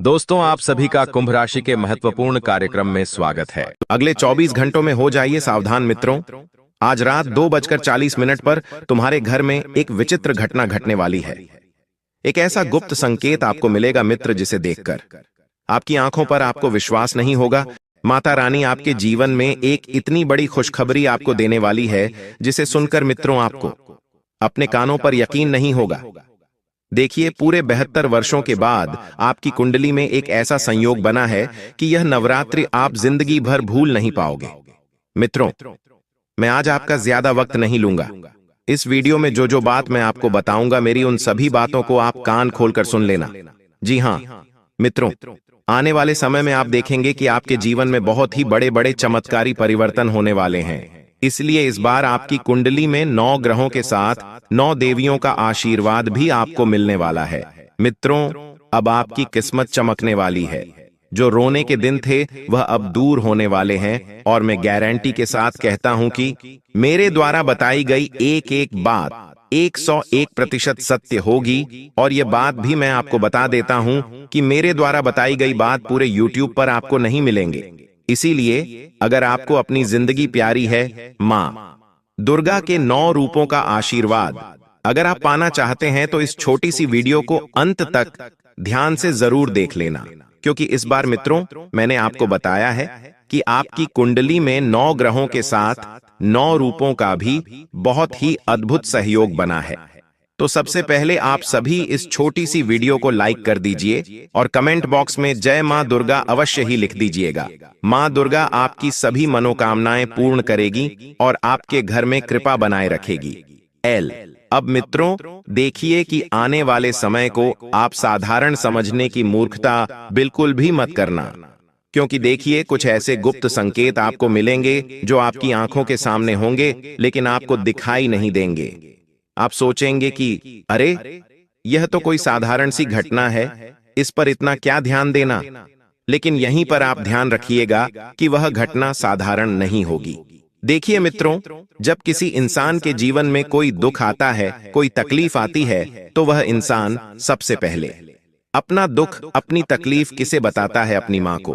दोस्तों, आप सभी का कुंभ राशि के महत्वपूर्ण कार्यक्रम में स्वागत है। अगले 24 घंटों में हो जाइए सावधान मित्रों। आज रात 2:40 पर तुम्हारे घर में एक विचित्र घटना घटने वाली है। एक ऐसा गुप्त संकेत आपको मिलेगा मित्र, जिसे देखकर आपकी आंखों पर आपको विश्वास नहीं होगा। माता रानी आपके जीवन में एक इतनी बड़ी खुशखबरी आपको देने वाली है, जिसे सुनकर मित्रों आपको अपने कानों पर यकीन नहीं होगा। देखिए, पूरे 72 वर्षों के बाद आपकी कुंडली में एक ऐसा संयोग बना है कि यह नवरात्रि आप जिंदगी भर भूल नहीं पाओगे। मित्रों, मैं आज आपका ज्यादा वक्त नहीं लूंगा। इस वीडियो में जो बात मैं आपको बताऊंगा, मेरी उन सभी बातों को आप कान खोलकर सुन लेना। जी हां मित्रों, आने वाले समय में आप देखेंगे कि आपके जीवन में बहुत ही बड़े बड़े चमत्कारी परिवर्तन होने वाले हैं। इसलिए इस बार आपकी कुंडली में 9 ग्रहों के साथ 9 देवियों का आशीर्वाद भी आपको मिलने वाला है। मित्रों, अब आपकी किस्मत चमकने वाली है। जो रोने के दिन थे वह अब दूर होने वाले हैं, और मैं गारंटी के साथ कहता हूं कि मेरे द्वारा बताई गई एक एक बात 101% सत्य होगी। और यह बात भी मैं आपको बता देता हूं कि मेरे द्वारा बताई गई बात पूरे YouTube पर आपको नहीं मिलेंगे। इसीलिए अगर आपको अपनी जिंदगी प्यारी है, मां दुर्गा के 9 रूपों का आशीर्वाद अगर आप पाना चाहते हैं, तो इस छोटी सी वीडियो को अंत तक ध्यान से जरूर देख लेना। क्योंकि इस बार मित्रों, मैंने आपको बताया है कि आपकी कुंडली में 9 ग्रहों के साथ 9 रूपों का भी बहुत ही अद्भुत सहयोग बना है। तो सबसे पहले आप सभी इस छोटी सी वीडियो को लाइक कर दीजिए और कमेंट बॉक्स में जय मां दुर्गा अवश्य ही लिख दीजिएगा। मां दुर्गा आपकी सभी मनोकामनाएं पूर्ण करेगी और आपके घर में कृपा बनाए रखेगी। अब मित्रों, देखिए कि आने वाले समय को आप साधारण समझने की मूर्खता बिल्कुल भी मत करना। क्योंकि देखिए, कुछ ऐसे गुप्त संकेत आपको मिलेंगे जो आपकी आंखों के सामने होंगे, लेकिन आपको दिखाई नहीं देंगे। आप सोचेंगे कि अरे, यह तो कोई साधारण सी घटना है, इस पर इतना क्या ध्यान देना। लेकिन यहीं पर आप ध्यान रखिएगा कि वह घटना साधारण नहीं होगी। देखिए मित्रों, जब किसी इंसान के जीवन में कोई दुख आता है, कोई तकलीफ आती है, तो वह इंसान सबसे पहले अपना दुख, अपनी तकलीफ किसे बताता है? अपनी मां को।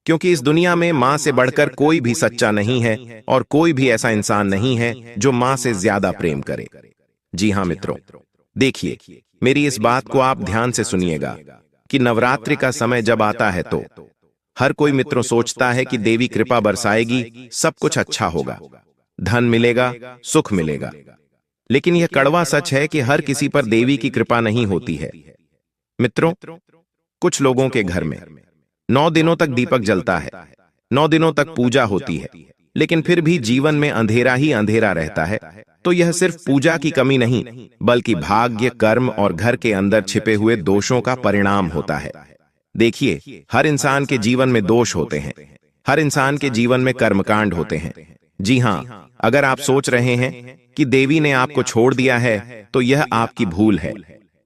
क्योंकि इस दुनिया में मां से बढ़कर कोई भी सच्चा नहीं है, और कोई भी ऐसा इंसान नहीं है जो मां से ज्यादा प्रेम करे। जी हां मित्रों, देखिए, मेरी इस बात को आप ध्यान से सुनिएगा कि नवरात्रि का समय जब आता है तो हर कोई मित्रों सोचता है कि देवी कृपा बरसाएगी, सब कुछ अच्छा होगा, धन मिलेगा, सुख मिलेगा। लेकिन यह कड़वा सच है कि हर किसी पर देवी की कृपा नहीं होती है। मित्रों, कुछ लोगों के घर में 9 दिनों तक दीपक जलता है, 9 दिनों तक पूजा होती है, लेकिन फिर भी जीवन में अंधेरा ही अंधेरा रहता है। तो यह सिर्फ पूजा की कमी नहीं, बल्कि भाग्य, कर्म और घर के अंदर छिपे हुए दोषों का परिणाम होता है। देखिए, हर इंसान के जीवन में दोष होते हैं, हर इंसान के जीवन में कर्मकांड होते हैं। जी हां, अगर आप सोच रहे हैं कि देवी ने आपको छोड़ दिया है, तो यह आपकी भूल है।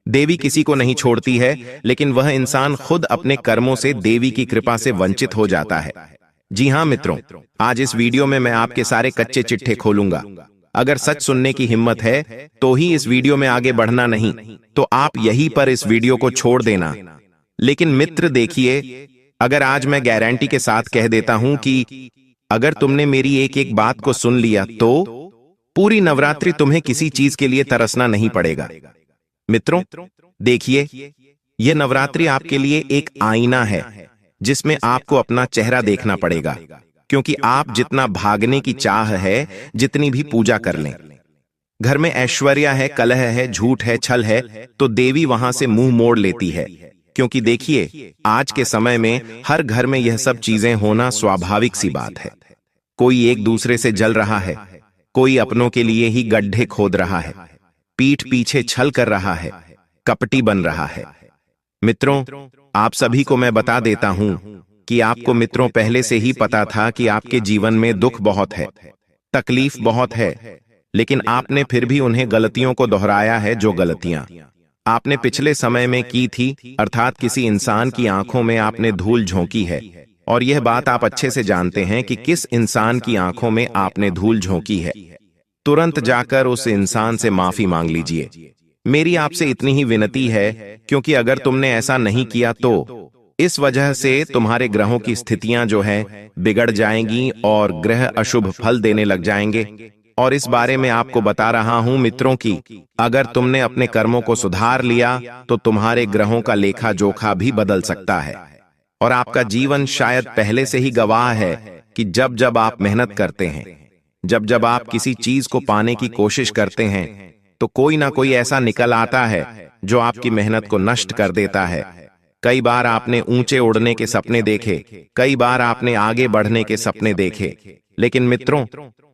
देवी किसी को नहीं छोड़ती है, लेकिन वह इंसान खुद अपने कर्मों से देवी की कृपा से वंचित हो जाता है। जी हां मित्रों, आज इस वीडियो में मैं आपके सारे कच्चे चिट्ठे खोलूंगा। अगर सच सुनने की हिम्मत है तो ही इस वीडियो में आगे बढ़ना, नहीं तो आप यहीं पर इस वीडियो को छोड़ देना। लेकिन मित्र देखिए, अगर आज मैं गारंटी के साथ कह देता हूं कि अगर तुमने मेरी एक एक बात को सुन लिया, तो पूरी नवरात्रि तुम्हें किसी चीज के लिए तरसना नहीं पड़ेगा। मित्रों देखिए, यह नवरात्रि आपके लिए एक आईना है, जिसमें आपको अपना चेहरा देखना पड़ेगा। क्योंकि आप जितना भागने की चाह है, जितनी भी पूजा कर लें, घर में ऐश्वर्य है, कलह है, झूठ है, छल है, तो देवी वहां से मुंह मोड़ लेती है। क्योंकि देखिए, आज के समय में हर घर में यह सब चीजें होना स्वाभाविक सी बात है। कोई एक दूसरे से जल रहा है, कोई अपनों के लिए ही गड्ढे खोद रहा है, पीठ पीछे छल कर रहा है, कपटी बन रहा है। मित्रों, आप सभी को मैं बता देता हूं कि आपको मित्रों पहले से ही पता था कि आपके जीवन में दुख बहुत है, तकलीफ बहुत है, लेकिन आपने फिर भी उन्हें गलतियों को दोहराया है। जो गलतियां आपने पिछले समय में की थी, अर्थात किसी इंसान की आंखों में आपने धूल झोंकी है। और यह बात आप अच्छे से जानते हैं कि किस इंसान की आंखों में आपने धूल झोंकी है। तुरंत जाकर उस इंसान से माफी मांग लीजिए। मेरी आपसे इतनी ही विनती है, क्योंकि अगर तुमने ऐसा नहीं किया तो इस वजह से तुम्हारे ग्रहों की स्थितियां जो है बिगड़ जाएंगी और ग्रह अशुभ फल देने लग जाएंगे। और इस बारे में आपको बता रहा हूं मित्रों की अगर तुमने अपने कर्मों को सुधार लिया तो तुम्हारे ग्रहों का लेखा जोखा भी बदल सकता है। और आपका जीवन शायद पहले से ही गवाह है कि जब जब आप मेहनत करते हैं, जब जब आप किसी चीज को पाने की कोशिश करते हैं, तो कोई ना कोई ऐसा निकल आता है जो आपकी मेहनत को नष्ट कर देता है। कई बार आपने ऊंचे उड़ने के सपने देखे, कई बार आपने आगे बढ़ने के सपने देखे, लेकिन मित्रों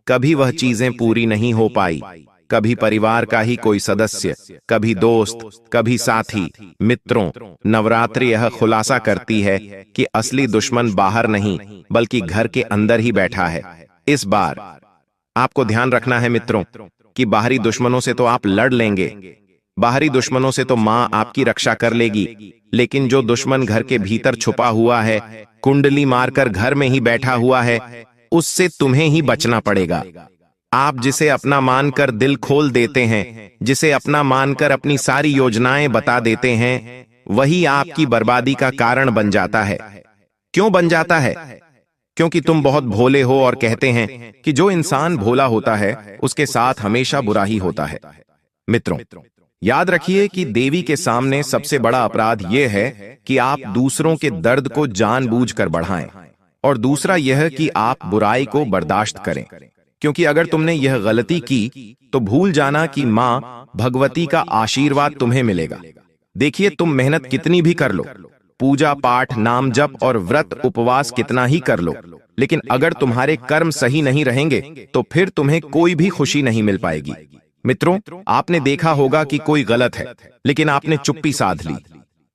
कभी वह चीजें पूरी नहीं हो पाई। कभी परिवार का ही कोई सदस्य, कभी दोस्त, कभी साथी। मित्रों, नवरात्रि यह खुलासा करती है कि असली दुश्मन बाहर नहीं बल्कि घर के अंदर ही बैठा है। इस बार आपको ध्यान रखना है मित्रों कि बाहरी दुश्मनों से तो आप लड़ लेंगे, बाहरी दुश्मनों से तो मां आपकी रक्षा कर लेगी, लेकिन जो दुश्मन घर के भीतर छुपा हुआ है, कुंडली मारकर घर में ही बैठा हुआ है, उससे तुम्हें ही बचना पड़ेगा। आप जिसे अपना मानकर दिल खोल देते हैं, जिसे अपना मानकर अपनी सारी योजनाएं बता देते हैं, वही आपकी बर्बादी का कारण बन जाता है। क्यों बन जाता है? क्योंकि तुम बहुत भोले हो और कहते हैं कि जो इंसान भोला होता है उसके साथ हमेशा बुरा ही होता है। मित्रों, याद रखिए कि देवी के सामने सबसे बड़ा अपराध यह है कि आप दूसरों के दर्द को जानबूझकर बढ़ाएं, और दूसरा यह कि आप बुराई को बर्दाश्त करें। क्योंकि अगर तुमने यह गलती की तो भूल जाना कि मां भगवती का आशीर्वाद तुम्हें मिलेगा। देखिए, तुम मेहनत कितनी भी कर लो, पूजा पाठ, नाम जप और व्रत उपवास कितना ही कर लो, लेकिन अगर तुम्हारे कर्म सही नहीं रहेंगे तो फिर तुम्हें कोई भी खुशी नहीं मिल पाएगी। मित्रों, आपने देखा होगा कि कोई गलत है लेकिन आपने चुप्पी साध ली,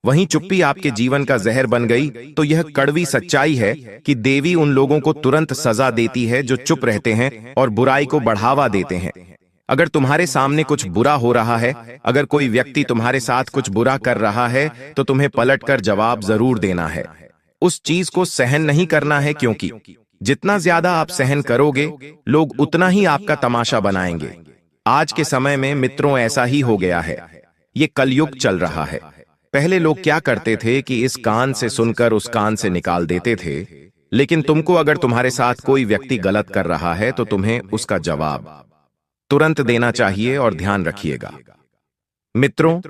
वहीं चुप्पी आपके जीवन का जहर बन गई। तो यह कड़वी सच्चाई है कि देवी उन लोगों को तुरंत सजा देती है जो चुप रहते हैं और बुराई को बढ़ावा देते हैं। अगर तुम्हारे सामने कुछ बुरा हो रहा है, अगर कोई व्यक्ति तुम्हारे साथ कुछ बुरा कर रहा है, तो तुम्हें पलटकर जवाब जरूर देना है। उस चीज को सहन नहीं करना है, क्योंकि जितना ज्यादा आप सहन करोगे लोग उतना ही आपका तमाशा बनाएंगे। आज के समय में मित्रों ऐसा ही हो गया है। ये कलयुग चल रहा है। पहले लोग क्या करते थे कि इस कान से सुनकर उस कान से निकाल देते थे, लेकिन तुमको अगर तुम्हारे साथ कोई व्यक्ति गलत कर रहा है तो तुम्हें उसका जवाब तुरंत देना चाहिए। और ध्यान रखिएगा मित्रों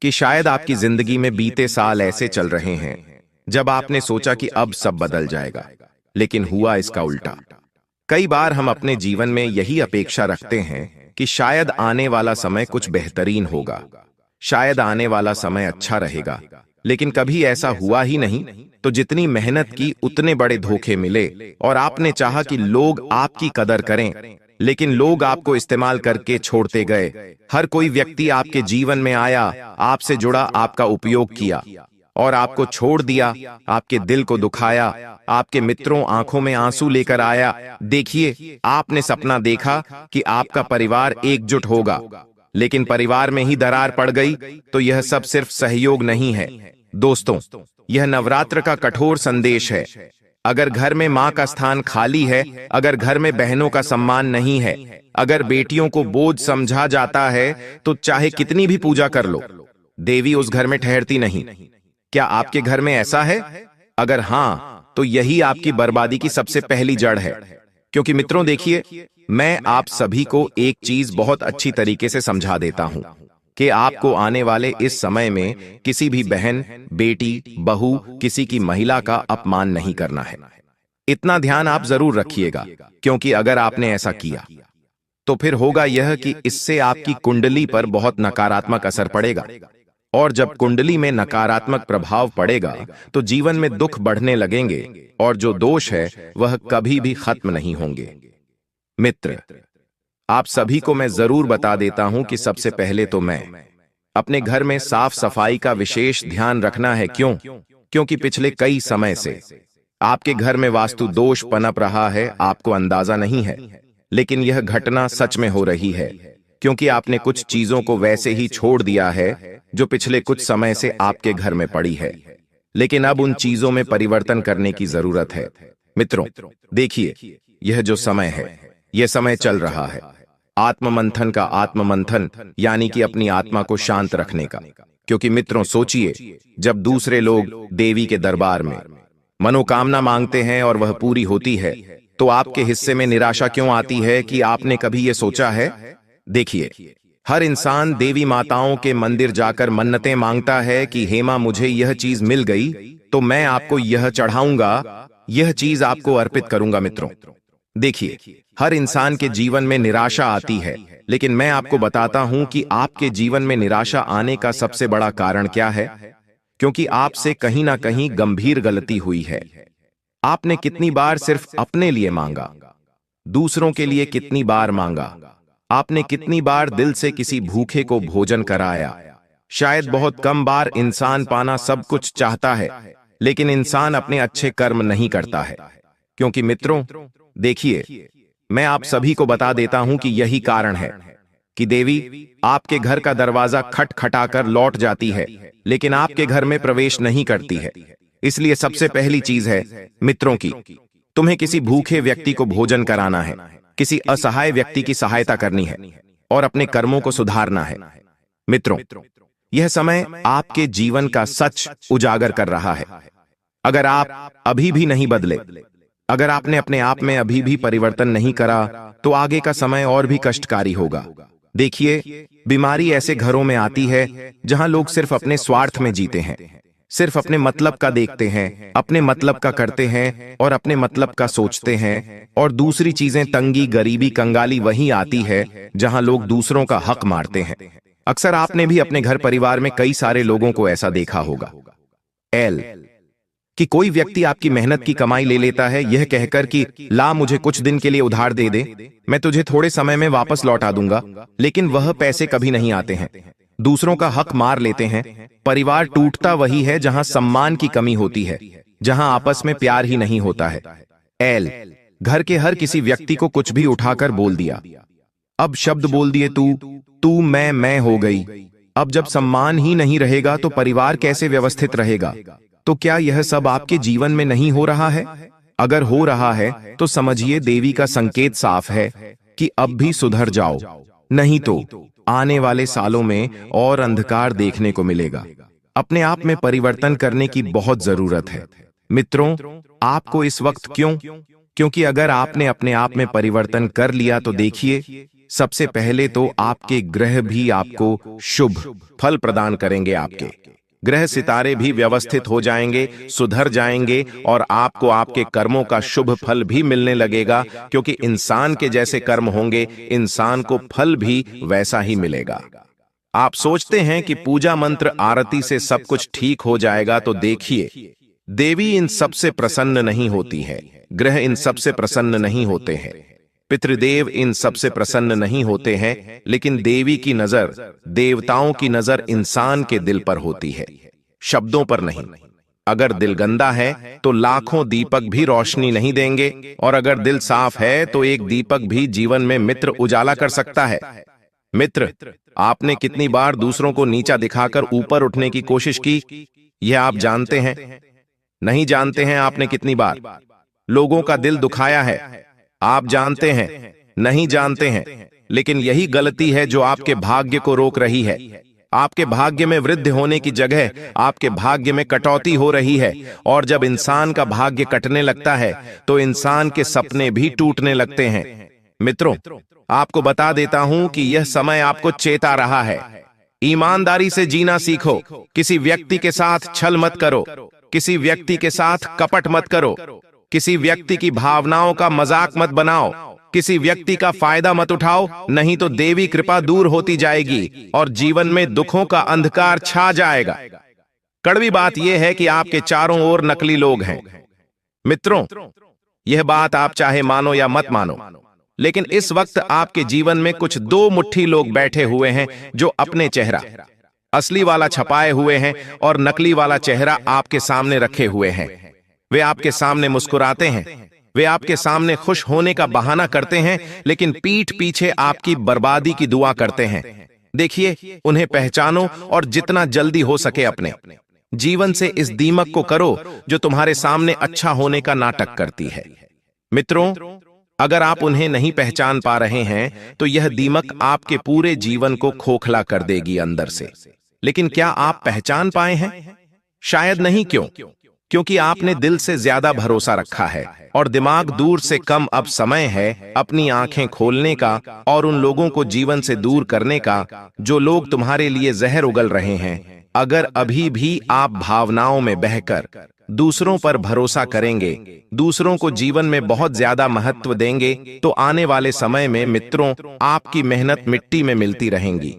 कि शायद आपकी जिंदगी में बीते साल ऐसे चल रहे हैं जब आपने सोचा कि अब सब बदल जाएगा, लेकिन हुआ इसका उल्टा। कई बार हम अपने जीवन में यही अपेक्षा रखते हैं कि शायद आने वाला समय कुछ बेहतरीन होगा, शायद आने वाला समय अच्छा रहेगा, लेकिन कभी ऐसा हुआ ही नहीं। तो जितनी मेहनत की उतने बड़े धोखे मिले, और आपने चाहा कि लोग आपकी कदर करें, लेकिन लोग आपको इस्तेमाल करके छोड़ते गए। हर कोई व्यक्ति आपके जीवन में आया, आपसे जुड़ा, आपका उपयोग किया और आपको छोड़ दिया, आपके दिल को दुखाया। आपके मित्रों आंखों में आंसू लेकर आया। देखिए, आपने सपना देखा कि आपका परिवार एकजुट होगा, लेकिन परिवार में ही दरार पड़ गई। तो यह सब सिर्फ सहयोग नहीं है दोस्तों, यह नवरात्र का कठोर संदेश है। अगर घर में मां का स्थान खाली है, अगर घर में बहनों का सम्मान नहीं है, अगर बेटियों को बोझ समझा जाता है, तो चाहे कितनी भी पूजा कर लो, देवी उस घर में ठहरती नहीं। क्या आपके घर में ऐसा है? अगर हां, तो यही आपकी बर्बादी की सबसे पहली जड़ है। क्योंकि मित्रों देखिए, मैं आप सभी को एक चीज बहुत अच्छी तरीके से समझा देता हूं कि आपको आने वाले इस समय में किसी भी बहन, बेटी, बहू, किसी की महिला का अपमान नहीं करना है। इतना ध्यान आप जरूर रखिएगा, क्योंकि अगर आपने ऐसा किया तो फिर होगा यह कि इससे आपकी कुंडली पर बहुत नकारात्मक असर पड़ेगा, और जब कुंडली में नकारात्मक प्रभाव पड़ेगा तो जीवन में दुख बढ़ने लगेंगे, और जो दोष है वह कभी भी खत्म नहीं होंगे। मित्र, आप सभी को मैं जरूर बता देता हूं कि सबसे पहले तो मैं अपने घर में साफ सफाई का विशेष ध्यान रखना है। क्यों? क्योंकि पिछले कई समय से आपके घर में वास्तु दोष पनप रहा है। आपको अंदाजा नहीं है, लेकिन यह घटना सच में हो रही है, क्योंकि आपने कुछ चीजों को वैसे ही छोड़ दिया है जो पिछले कुछ समय से आपके घर में पड़ी है, लेकिन अब उन चीजों में परिवर्तन करने की जरूरत है। मित्रों देखिए, यह जो समय है, यह समय चल रहा है आत्ममंथन का। आत्ममंथन यानी कि अपनी आत्मा को शांत रखने का। क्योंकि मित्रों सोचिए, जब दूसरे लोग देवी के दरबार में मनोकामना मांगते हैं और वह पूरी होती है, तो आपके हिस्से में निराशा क्यों आती है? कि आपने कभी यह सोचा है? देखिए, हर इंसान देवी माताओं के मंदिर जाकर मन्नतें मांगता है कि हेमा मुझे यह चीज मिल गई तो मैं आपको यह चढ़ाऊंगा, यह चीज आपको अर्पित करूंगा। मित्रों देखिए, हर इंसान के जीवन में निराशा आती है, लेकिन मैं आपको बताता हूं कि आपके जीवन में निराशा आने का सबसे बड़ा कारण क्या है? क्योंकि आपसे कहीं ना कहीं गंभीर गलती हुई है। आपने कितनी बार सिर्फ अपने लिए मांगा, दूसरों के लिए कितनी बार मांगा? आपने कितनी बार दिल से किसी भूखे को भोजन कराया? शायद बहुत कम बार। इंसान पाना सब कुछ चाहता है, लेकिन इंसान अपने अच्छे कर्म नहीं करता है। क्योंकि मित्रों देखिए, मैं आप सभी को बता देता हूं कि यही कारण है कि देवी आपके घर का दरवाजा खटखटाकर लौट जाती है, लेकिन आपके घर में प्रवेश नहीं करती है। इसलिए सबसे पहली चीज है मित्रों की, तुम्हें किसी भूखे व्यक्ति को भोजन कराना है, किसी असहाय व्यक्ति की सहायता करनी है और अपने कर्मों को सुधारना है। मित्रों, यह समय आपके जीवन का सच उजागर कर रहा है। अगर आप अभी भी नहीं बदले, अगर आपने अपने आप में अभी भी परिवर्तन नहीं करा, तो आगे का समय और भी कष्टकारी होगा। देखिए, बीमारी ऐसे घरों में आती है जहां लोग सिर्फ अपने स्वार्थ में जीते हैं, सिर्फ अपने मतलब का देखते हैं, अपने मतलब का करते हैं और अपने मतलब का सोचते हैं। और दूसरी चीजें, तंगी, गरीबी, कंगाली वहीं आती है जहां लोग दूसरों का हक मारते हैं। अक्सर आपने भी अपने घर परिवार में कई सारे लोगों को ऐसा देखा होगा कि कोई व्यक्ति आपकी मेहनत की कमाई ले लेता है, यह कहकर कि ला मुझे कुछ दिन के लिए उधार दे दे, मैं तुझे थोड़े समय में वापस लौटा दूंगा। लेकिन वह पैसे कभी नहीं आते हैं। दूसरों का हक मार लेते हैं। परिवार टूटता वही है जहां सम्मान की कमी होती है, जहां आपस में प्यार ही नहीं होता है। घर के हर किसी व्यक्ति को कुछ भी उठाकर बोल दिया। अब शब्द बोल दिए तू मैं हो गई। अब जब सम्मान ही नहीं रहेगा तो परिवार कैसे व्यवस्थित रहेगा? तो क्या यह सब आपके जीवन में नहीं हो रहा है? अगर हो रहा है तो समझिए देवी का संकेत साफ है कि अब भी सुधर जाओ, नहीं तो आने वाले सालों में और अंधकार देखने को मिलेगा। अपने आप में परिवर्तन करने की बहुत जरूरत है। मित्रों, आपको इस वक्त क्यों? क्योंकि अगर आपने अपने आप में परिवर्तन कर लिया तो देखिए, सबसे पहले तो आपके ग्रह भी आपको शुभ फल प्रदान करेंगे। आपके ग्रह सितारे भी व्यवस्थित हो जाएंगे, सुधर जाएंगे और आपको आपके कर्मों का शुभ फल भी मिलने लगेगा। क्योंकि इंसान के जैसे कर्म होंगे, इंसान को फल भी वैसा ही मिलेगा। आप सोचते हैं कि पूजा मंत्र आरती से सब कुछ ठीक हो जाएगा, तो देखिए, देवी इन सबसे प्रसन्न नहीं होती है, ग्रह इन सबसे प्रसन्न नहीं होते हैं, पितृदेव इन सबसे प्रसन्न नहीं होते हैं, लेकिन देवी की नजर, देवताओं की नजर इंसान के दिल पर होती है, शब्दों पर नहीं। अगर दिल गंदा है तो लाखों दीपक भी रोशनी नहीं देंगे, और अगर दिल साफ है तो एक दीपक भी जीवन में मित्र उजाला कर सकता है। मित्र, आपने कितनी बार दूसरों को नीचा दिखाकर ऊपर उठने की कोशिश की? यह आप जानते हैं? नहीं जानते हैं आपने कितनी बार लोगों का दिल दुखाया है? आप जानते हैं? नहीं जानते हैं। लेकिन यही गलती है जो आपके भाग्य को रोक रही है। आपके भाग्य में वृद्धि होने की जगह आपके भाग्य में कटौती हो रही है। और जब इंसान का भाग्य कटने लगता है तो इंसान के सपने भी टूटने लगते हैं। मित्रों, आपको बता देता हूं कि यह समय आपको चेता रहा है। ईमानदारी से जीना सीखो। किसी व्यक्ति के साथ छल मत करो, किसी व्यक्ति के साथ कपट मत करो, किसी व्यक्ति की भावनाओं का मजाक मत बनाओ, किसी व्यक्ति का फायदा मत उठाओ, नहीं तो देवी कृपा दूर होती जाएगी और जीवन में दुखों का अंधकार छा जाएगा। कड़वी बात यह है कि आपके चारों ओर नकली लोग हैं। मित्रों, यह बात आप चाहे मानो या मत मानो, लेकिन इस वक्त आपके जीवन में कुछ दो मुट्ठी लोग बैठे हुए हैं जो अपने चेहरा असली वाला छपाए हुए हैं और नकली वाला चेहरा आपके सामने रखे हुए हैं। वे आपके सामने मुस्कुराते हैं, वे आपके सामने खुश होने का बहाना करते हैं, लेकिन पीठ पीछे आपकी बर्बादी की दुआ करते हैं। देखिए, उन्हें पहचानो और जितना जल्दी हो सके अपने जीवन से इस दीमक को करो जो तुम्हारे सामने अच्छा होने का नाटक करती है। मित्रों, अगर आप उन्हें नहीं पहचान पा रहे हैं तो यह दीमक आपके पूरे जीवन को खोखला कर देगी अंदर से। लेकिन क्या आप पहचान पाए हैं? शायद नहीं। क्यों? क्योंकि आपने दिल से ज्यादा भरोसा रखा है और दिमाग दूर से कम। अब समय है अपनी आंखें खोलने का और उन लोगों को जीवन से दूर करने का जो लोग तुम्हारे लिए जहर उगल रहे हैं। अगर अभी भी आप भावनाओं में बहकर दूसरों पर भरोसा करेंगे, दूसरों को जीवन में बहुत ज्यादा महत्व देंगे, तो आने वाले समय में मित्रों आपकी मेहनत मिट्टी में मिलती रहेंगी।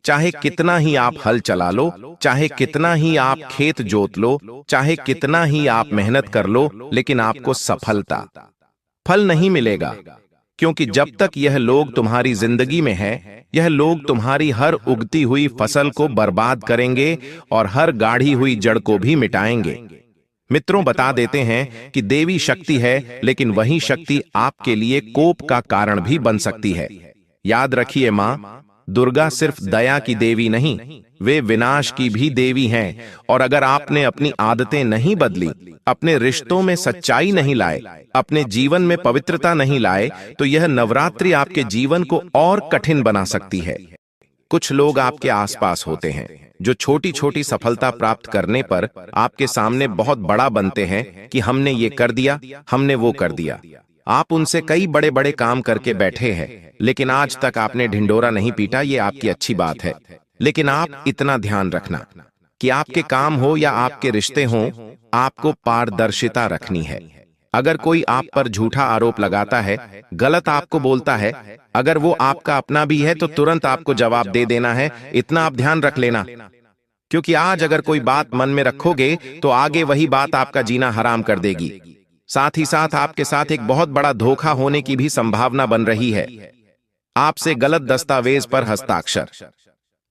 चाहे कितना ही आप हल चला लो, चाहे कितना ही आप खेत जोत लो, चाहे कितना ही आप मेहनत कर लो, लेकिन आपको सफलता फल नहीं मिलेगा। क्योंकि जब तक यह लोग तुम्हारी जिंदगी में है, यह लोग तुम्हारी हर उगती हुई फसल को बर्बाद करेंगे और हर गाढ़ी हुई जड़ को भी मिटाएंगे। मित्रों, बता देते हैं कि देवी शक्ति है, लेकिन वही शक्ति आपके लिए कोप का कारण भी बन सकती है। याद रखिए, मां दुर्गा सिर्फ दया की देवी नहीं, वे विनाश की भी देवी हैं। और अगर आपने अपनी आदतें नहीं बदली, अपने रिश्तों में सच्चाई नहीं लाए, अपने जीवन में पवित्रता नहीं लाए, तो यह नवरात्रि आपके जीवन को और कठिन बना सकती है। कुछ लोग आपके आसपास होते हैं जो छोटी छोटी सफलता प्राप्त करने पर आपके सामने बहुत बड़ा बनते हैं कि हमने ये कर दिया, हमने वो कर दिया। आप उनसे कई बड़े बड़े काम करके बैठे हैं, लेकिन आज तक आपने ढिंडोरा नहीं पीटा। ये आपकी अच्छी बात है, लेकिन आप इतना ध्यान रखना कि आपके काम हो या आपके रिश्ते हों, आपको पारदर्शिता रखनी है। अगर कोई आप पर झूठा आरोप लगाता है, गलत आपको बोलता है, अगर वो आपका अपना भी है, तो तुरंत आपको जवाब दे देना है। इतना आप ध्यान रख लेना, क्योंकि आज अगर कोई बात मन में रखोगे तो आगे वही बात आपका जीना हराम कर देगी। साथ ही साथ आपके साथ एक बहुत बड़ा धोखा होने की भी संभावना बन रही है। आपसे गलत दस्तावेज पर हस्ताक्षर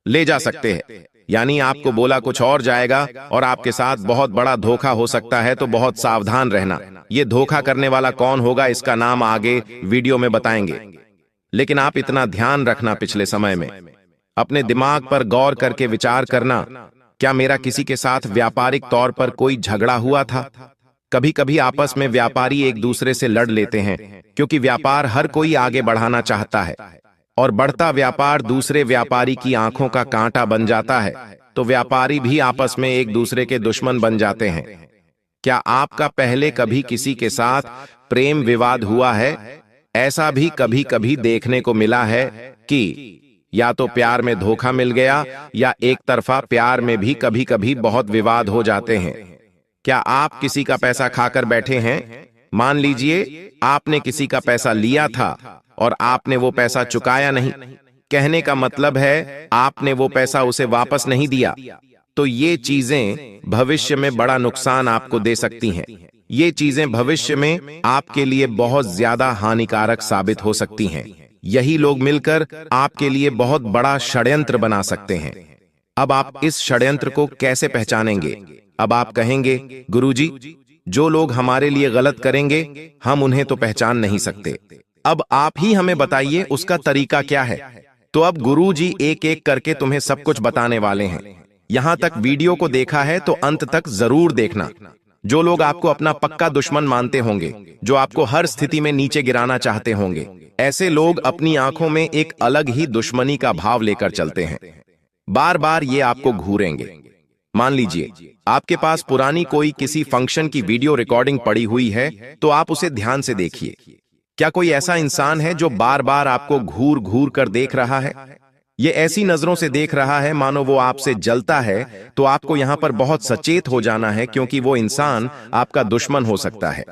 ले जा सकते हैं, यानी आपको बोला कुछ और जाएगा और आपके साथ बहुत बड़ा धोखा हो सकता है। तो बहुत सावधान रहना। ये धोखा करने वाला कौन होगा, इसका नाम आगे वीडियो में बताएंगे। लेकिन आप इतना ध्यान रखना, पिछले समय में अपने दिमाग पर गौर करके विचार करना, क्या मेरा किसी के साथ व्यापारिक तौर पर कोई झगड़ा हुआ था? कभी कभी आपस में व्यापारी एक दूसरे से लड़ लेते हैं, क्योंकि व्यापार हर कोई आगे बढ़ाना चाहता है और बढ़ता व्यापार दूसरे व्यापारी की आंखों का कांटा बन जाता है, तो व्यापारी भी आपस में एक दूसरे के दुश्मन बन जाते हैं। क्या आपका पहले कभी किसी के साथ प्रेम विवाद हुआ है? ऐसा भी कभी कभी देखने को मिला है कि या तो प्यार में धोखा मिल गया या एक तरफा प्यार में भी कभी कभी बहुत विवाद हो जाते हैं। क्या आप किसी का पैसा खाकर बैठे हैं? मान लीजिए आपने किसी का पैसा लिया था और आपने वो पैसा चुकाया नहीं। कहने का मतलब है आपने वो पैसा उसे वापस नहीं दिया। तो ये चीजें भविष्य में बड़ा नुकसान आपको दे सकती हैं। ये चीजें भविष्य में आपके लिए बहुत ज्यादा हानिकारक साबित हो सकती हैं। यही लोग मिलकर आपके लिए बहुत बड़ा षड्यंत्र बना सकते हैं। अब आप इस षड्यंत्र को कैसे पहचानेंगे? अब आप कहेंगे, गुरुजी, जो लोग हमारे लिए गलत करेंगे हम उन्हें तो पहचान नहीं सकते। अब आप ही हमें बताइए उसका तरीका क्या है। तो अब गुरुजी एक एक करके तुम्हें सब कुछ बताने वाले हैं। यहां तक वीडियो को देखा है तो अंत तक जरूर देखना। जो लोग आपको अपना पक्का दुश्मन मानते होंगे, जो आपको हर स्थिति में नीचे गिराना चाहते होंगे, ऐसे लोग अपनी आंखों में एक अलग ही दुश्मनी का भाव लेकर चलते हैं। बार बार ये आपको घूरेंगे। मान लीजिए आपके पास पुरानी कोई किसी फंक्शन की वीडियो रिकॉर्डिंग पड़ी हुई है, तो आप उसे ध्यान से देखिए। क्या कोई ऐसा इंसान है जो बार बार आपको घूर घूर कर देख रहा है? ये ऐसी नजरों से देख रहा है मानो वो आपसे जलता है। तो आपको यहां पर बहुत सचेत हो जाना है, क्योंकि वो इंसान आपका दुश्मन हो सकता है।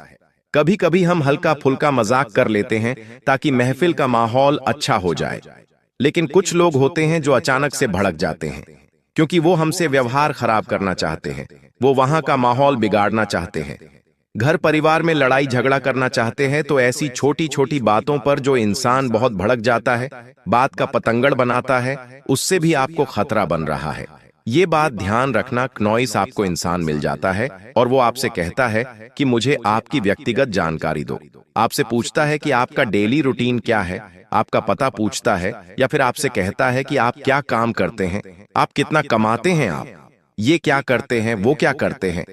कभी कभी हम हल्का फुल्का मजाक कर लेते हैं ताकि महफिल का माहौल अच्छा हो जाए, लेकिन कुछ लोग होते हैं जो अचानक से भड़क जाते हैं, क्योंकि वो हमसे व्यवहार खराब करना चाहते हैं। वो वहां का माहौल बिगाड़ना चाहते हैं, घर परिवार में लड़ाई झगड़ा करना चाहते हैं। तो ऐसी छोटी छोटी बातों पर जो इंसान बहुत भड़क जाता है, बात का पतंगड़ बनाता है, उससे भी आपको खतरा बन रहा है। ये बात ध्यान रखना। नॉइस आपको इंसान मिल जाता है और वो आपसे कहता है कि मुझे आपकी व्यक्तिगत जानकारी दो। आपसे पूछता है कि आपका डेली रूटीन क्या है, आपका पता पूछता है, या फिर आपसे कहता है कि आप क्या काम करते हैं, आप कितना कमाते हैं, आप ये क्या करते हैं, वो क्या करते हैं।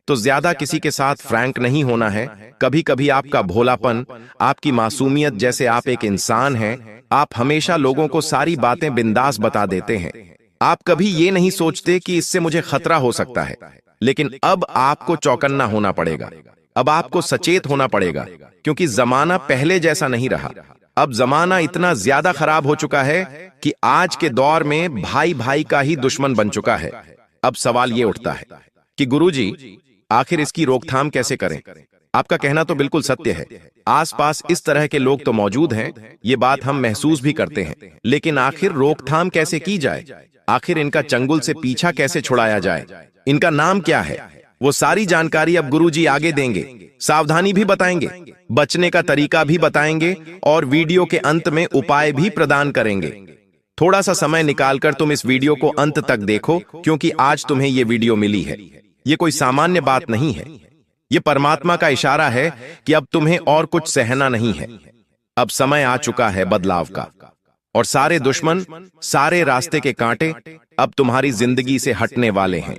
तो ज्यादा किसी के साथ फ्रैंक नहीं होना है। कभी कभी आपका भोलापन, आपकी मासूमियत, जैसे आप एक इंसान हैं, आप हमेशा लोगों को सारी बातें बिंदास बता देते हैं। आप कभी ये नहीं सोचते कि इससे मुझे खतरा हो सकता है, लेकिन अब आपको चौकन्ना होना पड़ेगा। अब आपको सचेत होना पड़ेगा, क्योंकि जमाना पहले जैसा नहीं रहा। अब जमाना इतना ज्यादा खराब हो चुका है कि आज के दौर में भाई भाई का ही दुश्मन बन चुका है। अब सवाल ये उठता है कि गुरुजी, आखिर इसकी रोकथाम कैसे करें? आपका कहना तो बिल्कुल सत्य है। आसपास इस तरह के लोग तो मौजूद हैं, ये बात हम महसूस भी करते हैं, लेकिन आखिर रोकथाम कैसे की जाए? आखिर इनका चंगुल से पीछा कैसे छुड़ाया जाए? इनका नाम क्या है? वो सारी जानकारी अब गुरुजी आगे देंगे। सावधानी भी बताएंगे, बचने का तरीका भी बताएंगे और वीडियो के अंत में उपाय भी प्रदान करेंगे। थोड़ा सा समय निकालकर तुम इस वीडियो को अंत तक देखो, क्योंकि आज तुम्हें ये वीडियो मिली है। ये कोई सामान्य बात नहीं है। ये परमात्मा का इशारा है कि अब तुम्हें और कुछ सहना नहीं है। अब समय आ चुका है बदलाव का, और सारे दुश्मन, सारे रास्ते के कांटे अब तुम्हारी जिंदगी से हटने वाले हैं।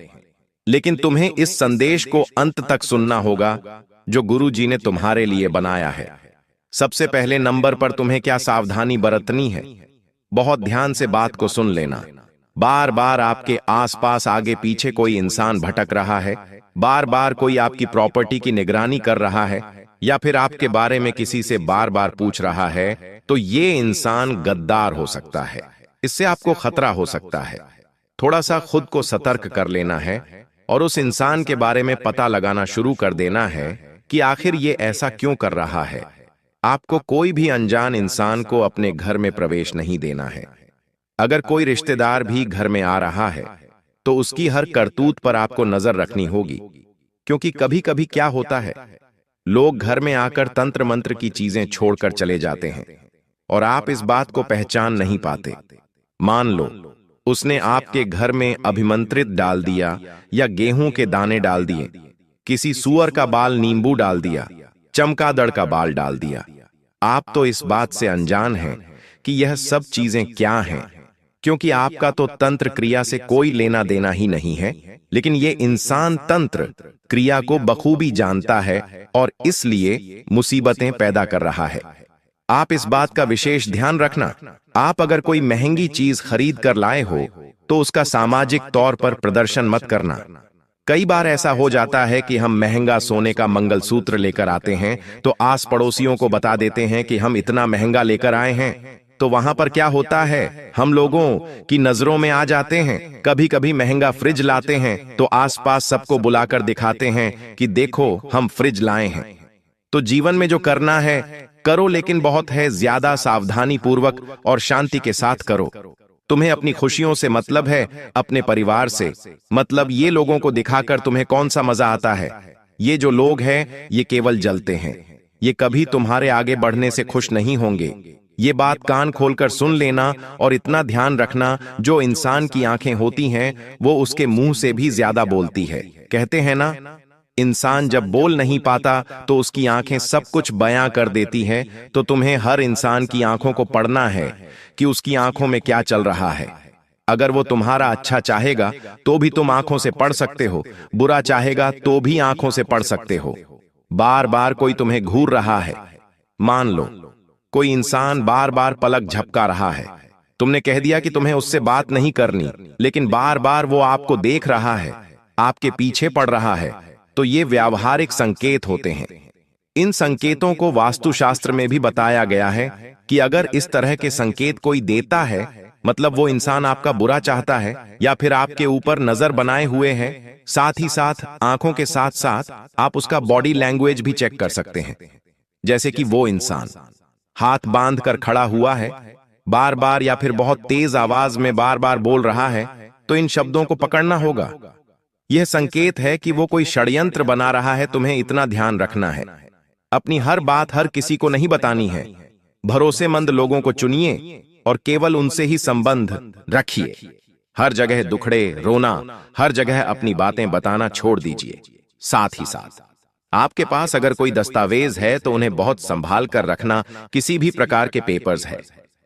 लेकिन तुम्हें इस संदेश को अंत तक सुनना होगा जो गुरु जी ने तुम्हारे लिए बनाया है। सबसे पहले नंबर पर तुम्हें क्या सावधानी बरतनी है? बहुत ध्यान से बात को सुन लेना। बार बार आपके आसपास आगे पीछे कोई इंसान भटक रहा है, बार बार कोई आपकी प्रॉपर्टी की निगरानी कर रहा है, या फिर आपके बारे में किसी से बार बार पूछ रहा है, तो ये इंसान गद्दार हो सकता है। इससे आपको खतरा हो सकता है। थोड़ा सा खुद को सतर्क कर लेना है और उस इंसान के बारे में पता लगाना शुरू कर देना है कि आखिर ये ऐसा क्यों कर रहा है। आपको कोई भी अनजान इंसान को अपने घर में प्रवेश नहीं देना है। अगर कोई रिश्तेदार भी घर में आ रहा है तो उसकी हर करतूत पर आपको नजर रखनी होगी, क्योंकि कभी कभी क्या होता है, लोग घर में आकर तंत्र मंत्र की चीजें छोड़कर चले जाते हैं और आप इस बात को पहचान नहीं पाते। मान लो उसने आपके घर में अभिमंत्रित डाल दिया, या गेहूं के दाने डाल दिए, किसी सुअर का बाल नींबू डाल दिया, चमगादड़ का बाल डाल दिया। आप तो इस बात से अनजान हैं कि यह सब चीजें क्या हैं, क्योंकि आपका तो तंत्र क्रिया से कोई लेना देना ही नहीं है। लेकिन ये इंसान तंत्र क्रिया को बखूबी जानता है और इसलिए मुसीबतें पैदा कर रहा है। आप इस बात का विशेष ध्यान रखना। आप अगर कोई महंगी चीज खरीद कर लाए हो तो उसका सामाजिक तौर पर प्रदर्शन मत करना। कई बार ऐसा हो जाता है कि हम महंगा सोने का मंगलसूत्र लेकर आते हैं तो आस पड़ोसियों को बता देते हैं कि हम इतना महंगा लेकर आए हैं। तो वहां पर क्या होता है, हम लोगों की नजरों में आ जाते हैं। कभी कभी महंगा फ्रिज लाते हैं तो आसपास सबको बुलाकर दिखाते हैं कि देखो हम फ्रिज लाए हैं। तो जीवन में जो करना है करो, लेकिन बहुत है ज्यादा सावधानी पूर्वक और शांति के साथ करो। तुम्हें अपनी खुशियों से मतलब है, अपने परिवार से मतलब। ये लोगों को दिखाकर तुम्हें कौन सा मजा आता है? ये जो लोग हैं ये केवल जलते हैं, ये कभी तुम्हारे आगे बढ़ने से खुश नहीं होंगे। ये बात कान खोलकर सुन लेना और इतना ध्यान रखना, जो इंसान की आंखें होती हैं वो उसके मुंह से भी ज्यादा बोलती है। कहते हैं ना, इंसान जब बोल नहीं पाता तो उसकी आंखें सब कुछ बयां कर देती हैं। तो तुम्हें हर इंसान की आंखों को पढ़ना है कि उसकी आंखों में क्या चल रहा है। अगर वो तुम्हारा अच्छा चाहेगा तो भी तुम आंखों से पढ़ सकते हो, बुरा चाहेगा तो भी आंखों से पढ़ सकते हो। बार बार कोई तुम्हें घूर रहा है, मान लो कोई इंसान बार बार पलक झपका रहा है, तुमने कह दिया कि तुम्हें उससे बात नहीं करनी, लेकिन बार बार वो आपको देख रहा है, आपके पीछे पड़ रहा है, तो ये व्यावहारिक संकेत होते हैं। इन संकेतों को वास्तुशास्त्र में भी बताया गया है कि अगर इस तरह के संकेत कोई देता है, मतलब वो इंसान आपका बुरा चाहता है या फिर आपके ऊपर नजर बनाए हुए है। साथ ही साथ आंखों के साथ साथ आप उसका बॉडी लैंग्वेज भी चेक कर सकते हैं। जैसे कि वो इंसान हाथ बांध कर खड़ा हुआ है, बार बार या फिर बहुत तेज आवाज में बार बार बोल रहा है, तो इन शब्दों को पकड़ना होगा। यह संकेत है कि वो कोई षड्यंत्र बना रहा है। तुम्हें इतना ध्यान रखना है, अपनी हर बात हर किसी को नहीं बतानी है। भरोसेमंद लोगों को चुनिए और केवल उनसे ही संबंध रखिए। हर जगह दुखड़े रोना, हर जगह अपनी बातें बताना छोड़ दीजिए। साथ ही साथ आपके पास अगर कोई दस्तावेज है तो उन्हें बहुत संभाल कर रखना। किसी भी प्रकार के पेपर्स है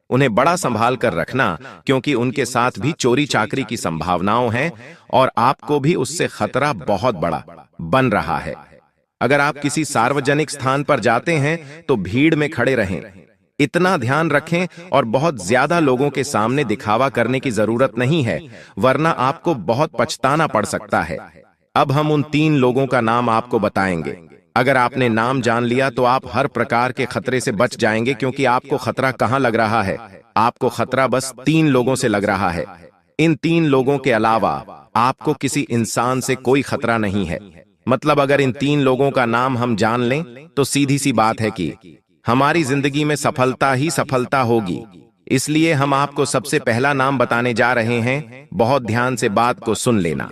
उन्हें बड़ा संभाल कर रखना, क्योंकि उनके साथ भी चोरी चाकरी की संभावनाओं हैं और आपको भी उससे खतरा बहुत बड़ा बन रहा है। अगर आप किसी सार्वजनिक स्थान पर जाते हैं तो भीड़ में खड़े रहें। इतना ध्यान रखें और बहुत ज्यादा लोगों के सामने दिखावा करने की जरूरत नहीं है, वरना आपको बहुत पछताना पड़ सकता है। अब हम उन 3 लोगों का नाम आपको बताएंगे। अगर आपने नाम जान लिया तो आप हर प्रकार के खतरे से बच जाएंगे, क्योंकि आपको खतरा कहां लग रहा है? आपको खतरा बस 3 लोगों से लग रहा है। इन 3 लोगों के अलावा आपको किसी इंसान से कोई खतरा नहीं है। मतलब अगर इन 3 लोगों का नाम हम जान लें तो सीधी सी बात है कि हमारी जिंदगी में सफलता ही सफलता होगी। इसलिए हम आपको सबसे पहला नाम बताने जा रहे हैं। बहुत ध्यान से बात को सुन लेना।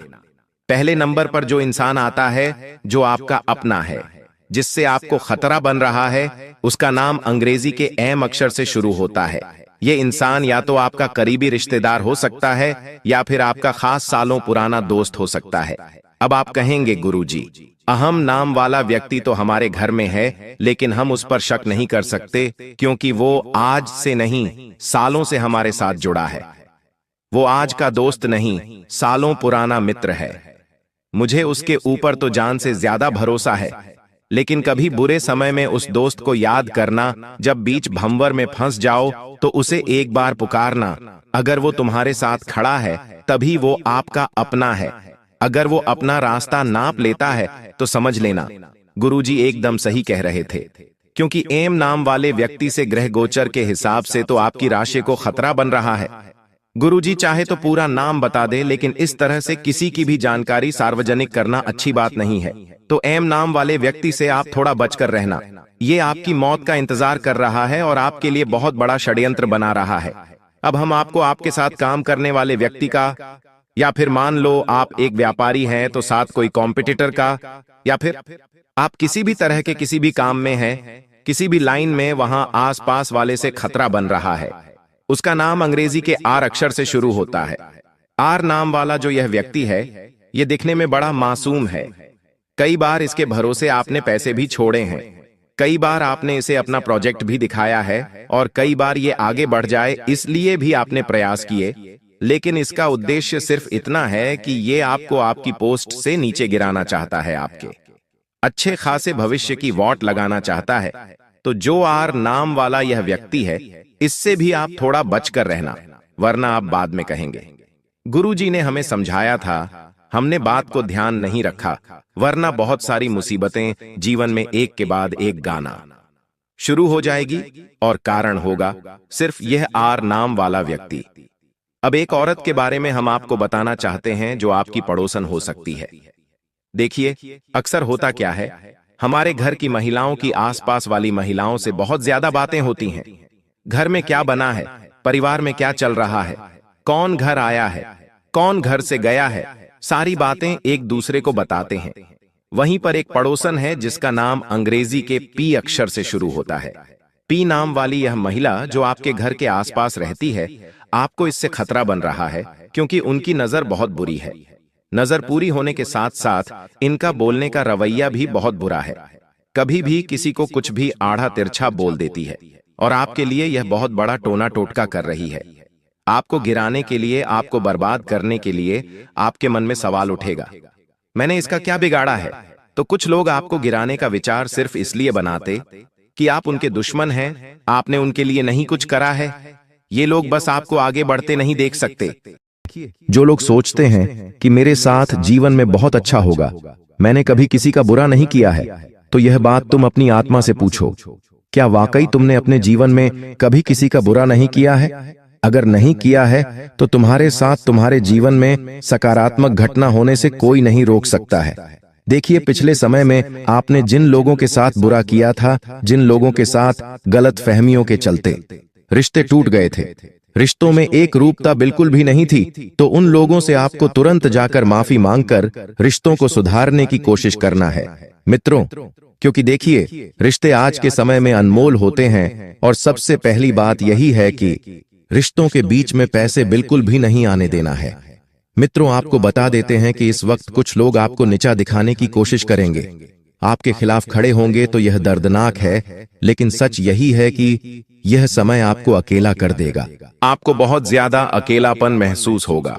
पहले नंबर पर जो इंसान आता है, जो आपका अपना है, जिससे आपको खतरा बन रहा है, उसका नाम अंग्रेजी के एम अक्षर से शुरू होता है। ये इंसान या तो आपका करीबी रिश्तेदार हो सकता है या फिर आपका खास सालों पुराना दोस्त हो सकता है। अब आप कहेंगे, गुरुजी, अहम नाम वाला व्यक्ति तो हमारे घर में है, लेकिन हम उस पर शक नहीं कर सकते क्योंकि वो आज से नहीं, सालों से हमारे साथ जुड़ा है। वो आज का दोस्त नहीं, सालों पुराना मित्र है। मुझे उसके ऊपर तो जान से ज्यादा भरोसा है, लेकिन कभी बुरे समय में उस दोस्त को याद करना। जब बीच भंवर में फंस जाओ तो उसे एक बार पुकारना। अगर वो तुम्हारे साथ खड़ा है तभी वो आपका अपना है। अगर वो अपना रास्ता नाप लेता है तो समझ लेना गुरुजी एकदम सही कह रहे थे, क्योंकि एम नाम वाले व्यक्ति से ग्रह गोचर के हिसाब से तो आपकी राशि को खतरा बन रहा है। गुरुजी चाहे तो पूरा नाम बता दे, लेकिन इस तरह से किसी की भी जानकारी सार्वजनिक करना अच्छी बात नहीं है। तो एम नाम वाले व्यक्ति से आप थोड़ा बचकर रहना। ये आपकी मौत का इंतजार कर रहा है और आपके लिए बहुत बड़ा षड्यंत्र बना रहा है। अब हम आपको आपके साथ काम करने वाले व्यक्ति का, या फिर मान लो आप एक व्यापारी हैं तो साथ कोई कॉम्पिटिटर का, या फिर आप किसी भी तरह के किसी भी काम में हैं, किसी भी लाइन में, वहां आसपास वाले से खतरा बन रहा है। उसका नाम अंग्रेजी के आर अक्षर से शुरू होता है। आर नाम वाला जो यह व्यक्ति है, यह दिखने में बड़ा मासूम है। कई बार इसके भरोसे आपने पैसे भी छोड़े हैं, कई बार आपने इसे अपना प्रोजेक्ट भी दिखाया है, और कई बार ये आगे बढ़ जाए इसलिए भी आपने प्रयास किए, लेकिन इसका उद्देश्य सिर्फ इतना है कि ये आपको आपकी पोस्ट से नीचे गिराना चाहता है, आपके अच्छे खासे भविष्य की वॉट लगाना चाहता है। तो जो आर नाम वाला यह व्यक्ति है, इससे भी आप थोड़ा बचकर रहना, वरना आप बाद में कहेंगे, गुरुजी ने हमें समझाया था, हमने बात को ध्यान नहीं रखा, वरना बहुत सारी मुसीबतें जीवन में एक के बाद एक गाना शुरू हो जाएगी, और कारण होगा सिर्फ यह आर नाम वाला व्यक्ति। अब एक औरत के बारे में हम आपको बताना चाहते हैं जो आपकी पड़ोसन हो सकती है। देखिए, अक्सर होता क्या है, हमारे घर की महिलाओं की आसपास वाली महिलाओं से बहुत ज्यादा बातें होती हैं। घर में क्या बना है, परिवार में क्या चल रहा है, कौन घर आया है, कौन घर से गया है, सारी बातें एक दूसरे को बताते हैं। वहीं पर एक पड़ोसन है जिसका नाम अंग्रेजी के पी अक्षर से शुरू होता है। पी नाम वाली यह महिला जो आपके घर के आसपास रहती है, आपको इससे खतरा बन रहा है, क्योंकि उनकी नजर बहुत बुरी है। नजर पूरी होने के साथ साथ इनका बोलने का रवैया भी बहुत बुरा है। कभी भी किसी को कुछ भी आड़ा तिरछा बोल देती है, और आपके लिए यह बहुत बड़ा टोना टोटका कर रही है। आपको गिराने के लिए, आपको बर्बाद करने के लिए आपके मन में सवाल उठेगा, मैंने इसका क्या बिगाड़ा है? तो कुछ लोग आपको गिराने का विचार सिर्फ इसलिए बनाते कि आप उनके दुश्मन हैं, आपने उनके लिए नहीं कुछ करा है। ये लोग बस आपको आगे बढ़ते नहीं देख सकते। जो लोग सोचते हैं कि मेरे साथ जीवन में बहुत अच्छा होगा, मैंने कभी किसी का बुरा नहीं किया है, तो यह बात तुम अपनी आत्मा से पूछो, क्या वाकई तुमने अपने जीवन में कभी किसी का बुरा नहीं किया है? अगर नहीं किया है तो तुम्हारे साथ तुम्हारे जीवन में सकारात्मक घटना होने से कोई नहीं रोक सकता है। देखिए, पिछले समय में आपने जिन लोगों के साथ बुरा किया था, जिन लोगों के साथ गलत फहमियों के चलते रिश्ते टूट गए थे, रिश्तों में एक रूपता बिल्कुल भी नहीं थी, तो उन लोगों से आपको तुरंत जाकर माफी मांगकर रिश्तों को सुधारने की कोशिश करना है मित्रों। क्योंकि देखिए, रिश्ते आज के समय में अनमोल होते हैं, और सबसे पहली बात यही है कि रिश्तों के बीच में पैसे बिल्कुल भी नहीं आने देना है। मित्रों, आपको बता देते हैं कि इस वक्त कुछ लोग आपको नीचा दिखाने की कोशिश करेंगे, आपके खिलाफ खड़े होंगे, तो यह दर्दनाक है, लेकिन सच यही है कि यह समय आपको अकेला कर देगा। आपको बहुत ज्यादा अकेलापन महसूस होगा।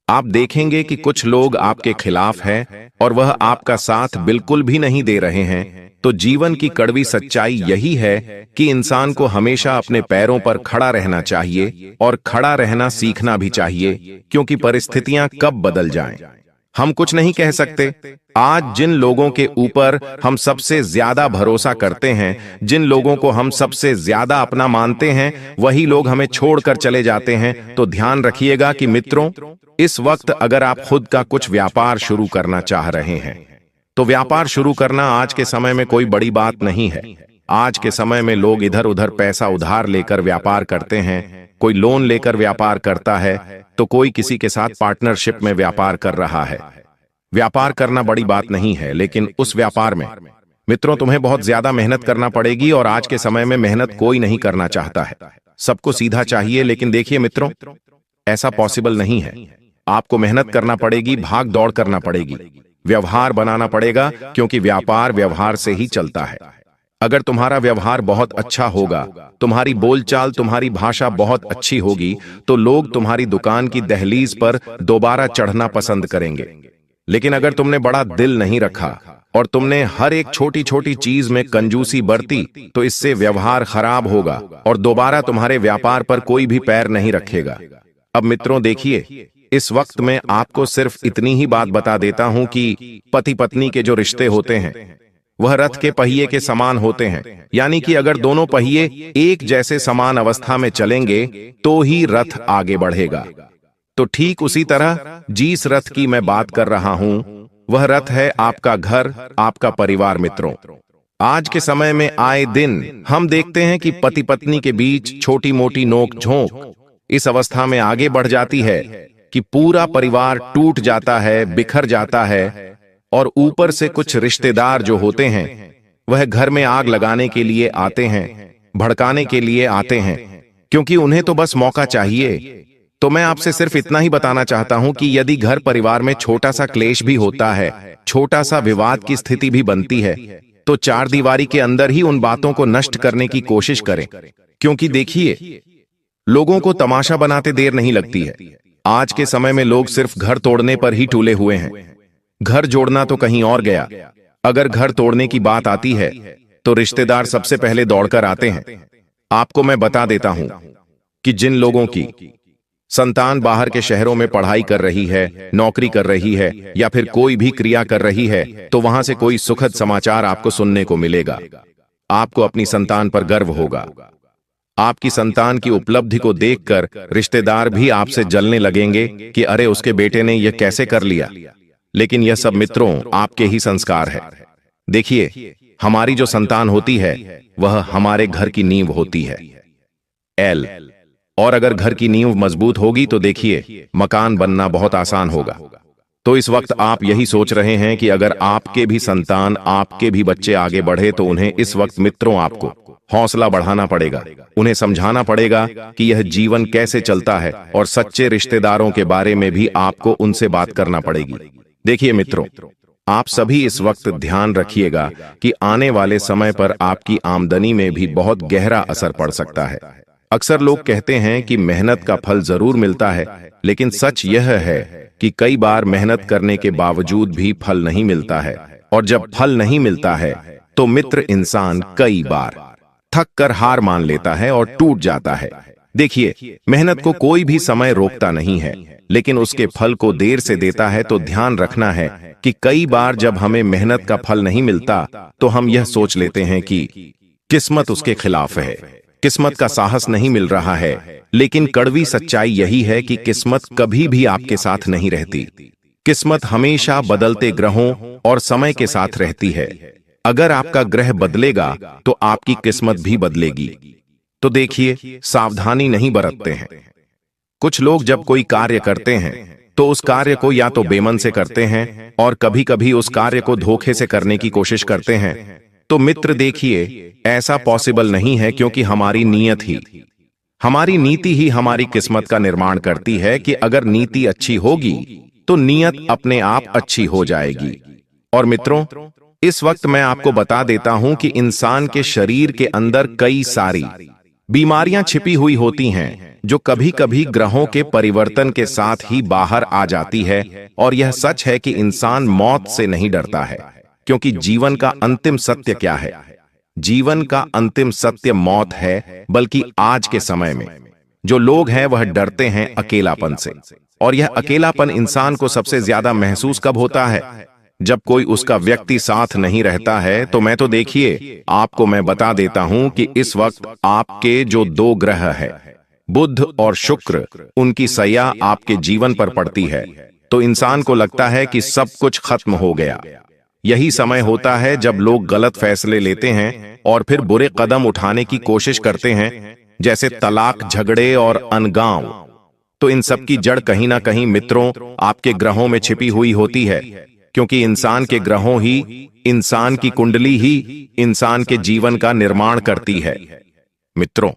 आप देखेंगे कि कुछ लोग आपके खिलाफ हैं और वह आपका साथ बिल्कुल भी नहीं दे रहे हैं, तो जीवन की कड़वी सच्चाई यही है कि इंसान को हमेशा अपने पैरों पर खड़ा रहना चाहिए और खड़ा रहना सीखना भी चाहिए, क्योंकि परिस्थितियां कब बदल जाएं, हम कुछ नहीं कह सकते। आज जिन लोगों के ऊपर हम सबसे ज्यादा भरोसा करते हैं, जिन लोगों को हम सबसे ज्यादा अपना मानते हैं, वही लोग हमें छोड़कर चले जाते हैं। तो ध्यान रखिएगा कि मित्रों, इस वक्त अगर आप खुद का कुछ व्यापार शुरू करना चाह रहे हैं, तो व्यापार शुरू करना आज के समय में कोई बड़ी बात नहीं है। आज के समय में लोग इधर उधर पैसा उधार लेकर व्यापार करते हैं, कोई लोन लेकर व्यापार करता है, तो कोई किसी के साथ पार्टनरशिप में व्यापार कर रहा है। व्यापार करना बड़ी बात नहीं है, लेकिन उस व्यापार में मित्रों तुम्हें बहुत ज्यादा मेहनत करना पड़ेगी, और आज के समय में मेहनत कोई नहीं करना चाहता है, सबको सीधा चाहिए। लेकिन देखिए मित्रों, ऐसा पॉसिबल नहीं है। आपको मेहनत करना पड़ेगी, भाग दौड़ करना पड़ेगी, व्यवहार बनाना पड़ेगा, क्योंकि व्यापार व्यवहार से ही चलता है। अगर तुम्हारा व्यवहार बहुत अच्छा होगा, तुम्हारी बोलचाल, तुम्हारी भाषा बहुत अच्छी होगी, तो लोग तुम्हारी दुकान की दहलीज पर दोबारा चढ़ना पसंद करेंगे। लेकिन अगर तुमने बड़ा दिल नहीं रखा और तुमने हर एक छोटी छोटी चीज में कंजूसी बरती, तो इससे व्यवहार खराब होगा और दोबारा तुम्हारे व्यापार पर कोई भी पैर नहीं रखेगा। अब मित्रों देखिए, इस वक्त मैं आपको सिर्फ इतनी ही बात बता देता हूं कि पति पत्नी के जो रिश्ते होते हैं वह रथ के पहिए के समान होते हैं, यानी कि अगर दोनों पहिए एक जैसे समान अवस्था में चलेंगे तो ही रथ आगे बढ़ेगा। तो ठीक उसी तरह जिस रथ की मैं बात कर रहा हूं, वह रथ है आपका घर, आपका परिवार। मित्रों, आज के समय में आए दिन हम देखते हैं कि पति पत्नी के बीच छोटी मोटी नोक झोंक इस अवस्था में आगे बढ़ जाती है कि पूरा परिवार टूट जाता है, बिखर जाता है, और ऊपर से कुछ रिश्तेदार जो होते हैं वह घर में आग लगाने के लिए आते हैं, भड़काने के लिए आते हैं, क्योंकि उन्हें तो बस मौका चाहिए। तो मैं आपसे सिर्फ इतना ही बताना चाहता हूं कि यदि घर परिवार में छोटा सा क्लेश भी होता है, छोटा सा विवाद की स्थिति भी बनती है, तो चार दीवारी के अंदर ही उन बातों को नष्ट करने की कोशिश करें, क्योंकि देखिए, लोगों को तमाशा बनाते देर नहीं लगती है। आज के समय में लोग सिर्फ घर तोड़ने पर ही टूले हुए हैं, घर जोड़ना तो कहीं और गया। अगर घर तोड़ने की बात आती है तो रिश्तेदार सबसे पहले दौड़कर आते हैं। आपको मैं बता देता हूं कि जिन लोगों की संतान बाहर के शहरों में पढ़ाई कर रही है, नौकरी कर रही है, या फिर कोई भी क्रिया कर रही है, तो वहां से कोई सुखद समाचार आपको सुनने को मिलेगा। आपको अपनी संतान पर गर्व होगा। आपकी संतान की उपलब्धि को देखकर रिश्तेदार भी आपसे जलने लगेंगे कि अरे उसके बेटे ने यह कैसे कर लिया। लेकिन यह सब मित्रों आपके ही संस्कार है। देखिए, हमारी जो संतान होती है वह हमारे घर की नींव होती है। एल और अगर घर की नींव मजबूत होगी तो देखिए, मकान बनना बहुत आसान होगा। तो इस वक्त आप यही सोच रहे हैं कि अगर आपके भी संतान, आपके भी बच्चे आगे बढ़े, तो उन्हें इस वक्त मित्रों आपको हौसला बढ़ाना पड़ेगा, उन्हें समझाना पड़ेगा कि यह जीवन कैसे चलता है, और सच्चे रिश्तेदारों के बारे में भी आपको उनसे बात करना पड़ेगी। देखिए मित्रों, आप सभी इस वक्त ध्यान रखिएगा कि आने वाले समय पर आपकी आमदनी में भी बहुत गहरा असर पड़ सकता है। अक्सर लोग कहते हैं कि मेहनत का फल जरूर मिलता है, लेकिन सच यह है कि कई बार मेहनत करने के बावजूद भी फल नहीं मिलता है, और जब फल नहीं मिलता है तो मित्र इंसान कई बार थक कर हार मान लेता है और टूट जाता है। देखिए, मेहनत को कोई भी समय रोकता नहीं है, लेकिन उसके फल को देर से देता है। तो ध्यान रखना है कि कई बार जब हमें मेहनत का फल नहीं मिलता तो हम यह सोच लेते हैं कि किस्मत उसके खिलाफ है, किस्मत का साहस नहीं मिल रहा है। लेकिन कड़वी सच्चाई यही है कि किस्मत कभी भी आपके साथ नहीं रहती। किस्मत हमेशा बदलते ग्रहों और समय के साथ रहती है। अगर आपका ग्रह बदलेगा तो आपकी किस्मत भी बदलेगी। तो देखिए, सावधानी नहीं बरतते हैं। कुछ लोग जब कोई कार्य करते हैं तो उस कार्य को या तो बेमन से करते हैं, और कभी कभी उस कार्य को धोखे से करने की कोशिश करते हैं। तो मित्र देखिए, ऐसा पॉसिबल नहीं है, क्योंकि हमारी हमारी नीति ही हमारी किस्मत का निर्माण करती है कि अगर नीति अच्छी होगी तो नियत अपने आप अच्छी हो जाएगी। और मित्रों, इस वक्त मैं आपको बता देता हूं कि इंसान के शरीर के अंदर कई सारी बीमारियां छिपी हुई होती हैं, जो कभी कभी ग्रहों के परिवर्तन के साथ ही बाहर आ जाती है। और यह सच है कि इंसान मौत से नहीं डरता है, क्योंकि जीवन का अंतिम सत्य क्या है? जीवन का अंतिम सत्य मौत है, बल्कि आज के समय में जो लोग हैं वह डरते हैं अकेलापन से। और यह अकेलापन इंसान को सबसे ज्यादा महसूस कब होता है? जब कोई उसका व्यक्ति साथ नहीं रहता है। तो देखिए, आपको मैं बता देता हूं कि इस वक्त आपके जो दो ग्रह है, बुध और शुक्र, उनकी सैया आपके जीवन पर पड़ती है, तो इंसान को लगता है कि सब कुछ खत्म हो गया। यही समय होता है जब लोग गलत फैसले लेते हैं और फिर बुरे कदम उठाने की कोशिश करते हैं, जैसे तलाक, झगड़े और अनगांव। तो इन सब की जड़ कहीं ना कहीं मित्रों आपके ग्रहों में छिपी हुई होती है, क्योंकि इंसान के ग्रहों ही, इंसान की कुंडली ही इंसान के जीवन का निर्माण करती है। मित्रों,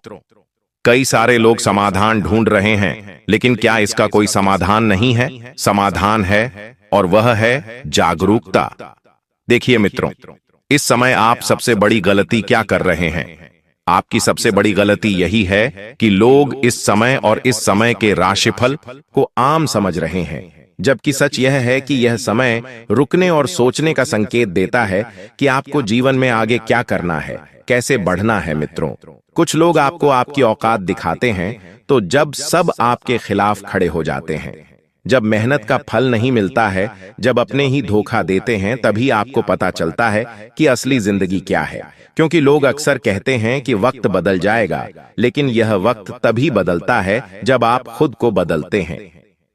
कई सारे लोग समाधान ढूंढ रहे हैं, लेकिन क्या इसका कोई समाधान नहीं है? समाधान है, और वह है जागरूकता। देखिए मित्रों, इस समय आप सबसे बड़ी गलती क्या कर रहे हैं? आपकी सबसे बड़ी गलती यही है कि लोग इस समय और इस समय के राशिफल को आम समझ रहे हैं, जबकि सच यह है कि यह समय रुकने और सोचने का संकेत देता है कि आपको जीवन में आगे क्या करना है, कैसे बढ़ना है। मित्रों, कुछ लोग आपको आपकी औकात दिखाते हैं, तो जब सब आपके खिलाफ खड़े हो जाते हैं, जब मेहनत का फल नहीं मिलता है, जब अपने ही धोखा देते हैं, तभी आपको पता चलता है कि असली जिंदगी क्या है। क्योंकि लोग अक्सर कहते हैं कि वक्त बदल जाएगा, लेकिन यह वक्त तभी बदलता है जब आप खुद को बदलते हैं।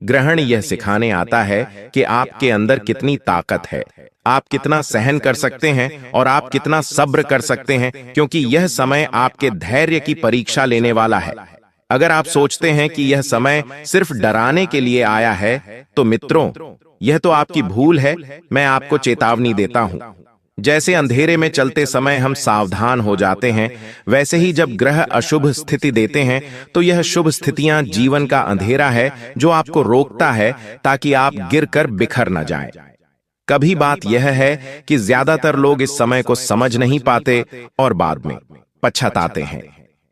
ग्रहण यह सिखाने आता है कि आपके अंदर कितनी ताकत है, आप कितना सहन कर सकते हैं और आप कितना सब्र कर सकते हैं, क्योंकि यह समय आपके धैर्य की परीक्षा लेने वाला है। अगर आप सोचते हैं कि यह समय सिर्फ डराने के लिए आया है, तो मित्रों यह तो आपकी भूल है। मैं आपको चेतावनी देता हूं, जैसे अंधेरे में चलते समय हम सावधान हो जाते हैं, वैसे ही जब ग्रह अशुभ स्थिति देते हैं, तो यह शुभ स्थितियां जीवन का अंधेरा है जो आपको रोकता है, ताकि आप गिरकर बिखर न जाएं। कभी बात यह है कि ज्यादातर लोग इस समय को समझ नहीं पाते और बाद में पछताते हैं।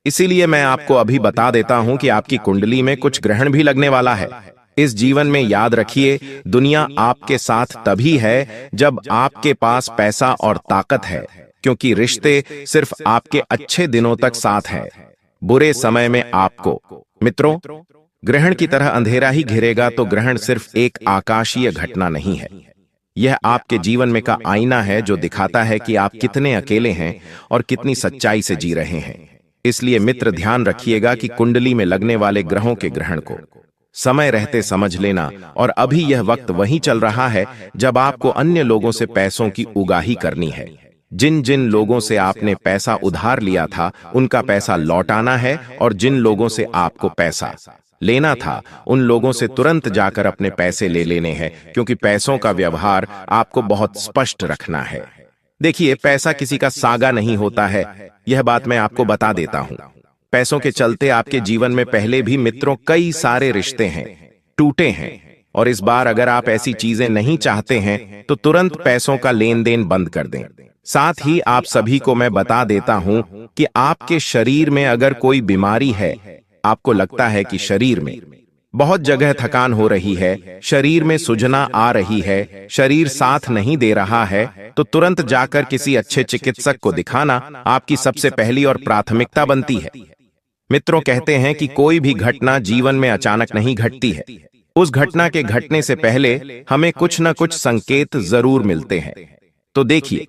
इसीलिए मैं आपको अभी बता देता हूं कि आपकी कुंडली में कुछ ग्रहण भी लगने वाला है। इस जीवन में याद रखिए, दुनिया आपके साथ तभी है जब आपके पास पैसा और ताकत है, क्योंकि रिश्ते सिर्फ आपके अच्छे दिनों तक साथ हैं, बुरे समय में आपको। मित्रों, ग्रहण की तरह अंधेरा ही घिरेगा, तो ग्रहण सिर्फ एक आकाशीय घटना नहीं है, यह आपके जीवन में का आईना है जो दिखाता है कि आप कितने अकेले हैं और कितनी सच्चाई से जी रहे हैं। इसलिए मित्र, ध्यान रखिएगा कि कुंडली में लगने वाले ग्रहों के ग्रहण को समय रहते समझ लेना। और अभी यह वक्त वही चल रहा है जब आपको अन्य लोगों से पैसों की उगाही करनी है। जिन जिन लोगों से आपने पैसा उधार लिया था, उनका पैसा लौटाना है, और जिन लोगों से आपको पैसा लेना था, उन लोगों से तुरंत जाकर अपने पैसे ले लेने हैं, क्योंकि पैसों का व्यवहार आपको बहुत स्पष्ट रखना है। देखिए, पैसा किसी का सागा नहीं होता है, यह बात मैं आपको बता देता हूं। पैसों के चलते आपके जीवन में पहले भी मित्रों कई सारे रिश्ते हैं, टूटे हैं, और इस बार अगर आप ऐसी चीजें नहीं चाहते हैं तो तुरंत पैसों का लेन देन बंद कर दें। साथ ही आप सभी को मैं बता देता हूं कि आपके शरीर में अगर कोई बीमारी है, आपको लगता है कि शरीर में बहुत जगह थकान हो रही है, शरीर में सूजना आ रही है, शरीर साथ नहीं दे रहा है, तो तुरंत जाकर किसी अच्छे चिकित्सक को दिखाना आपकी सबसे पहली और प्राथमिकता बनती है। मित्रों, कहते हैं कि कोई भी घटना जीवन में अचानक नहीं घटती है, उस घटना के घटने से पहले हमें कुछ न कुछ संकेत जरूर मिलते हैं। तो देखिए,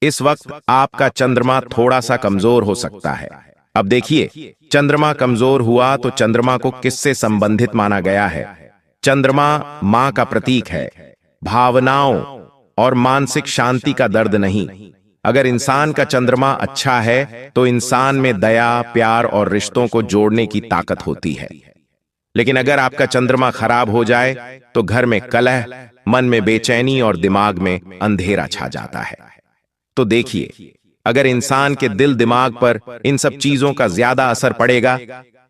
इस वक्त आपका चंद्रमा थोड़ा सा कमजोर हो सकता है। अब देखिए, चंद्रमा कमजोर हुआ तो चंद्रमा को किससे संबंधित माना गया है? चंद्रमा मां का प्रतीक है, भावनाओं और मानसिक शांति का दर्द नहीं। अगर इंसान का चंद्रमा अच्छा है तो इंसान में दया, प्यार और रिश्तों को जोड़ने की ताकत होती है। लेकिन अगर आपका चंद्रमा खराब हो जाए तो घर में कलह, मन में बेचैनी और दिमाग में अंधेरा छा जाता है। तो देखिए, अगर इंसान के दिल दिमाग पर इन सब चीजों का ज्यादा असर पड़ेगा,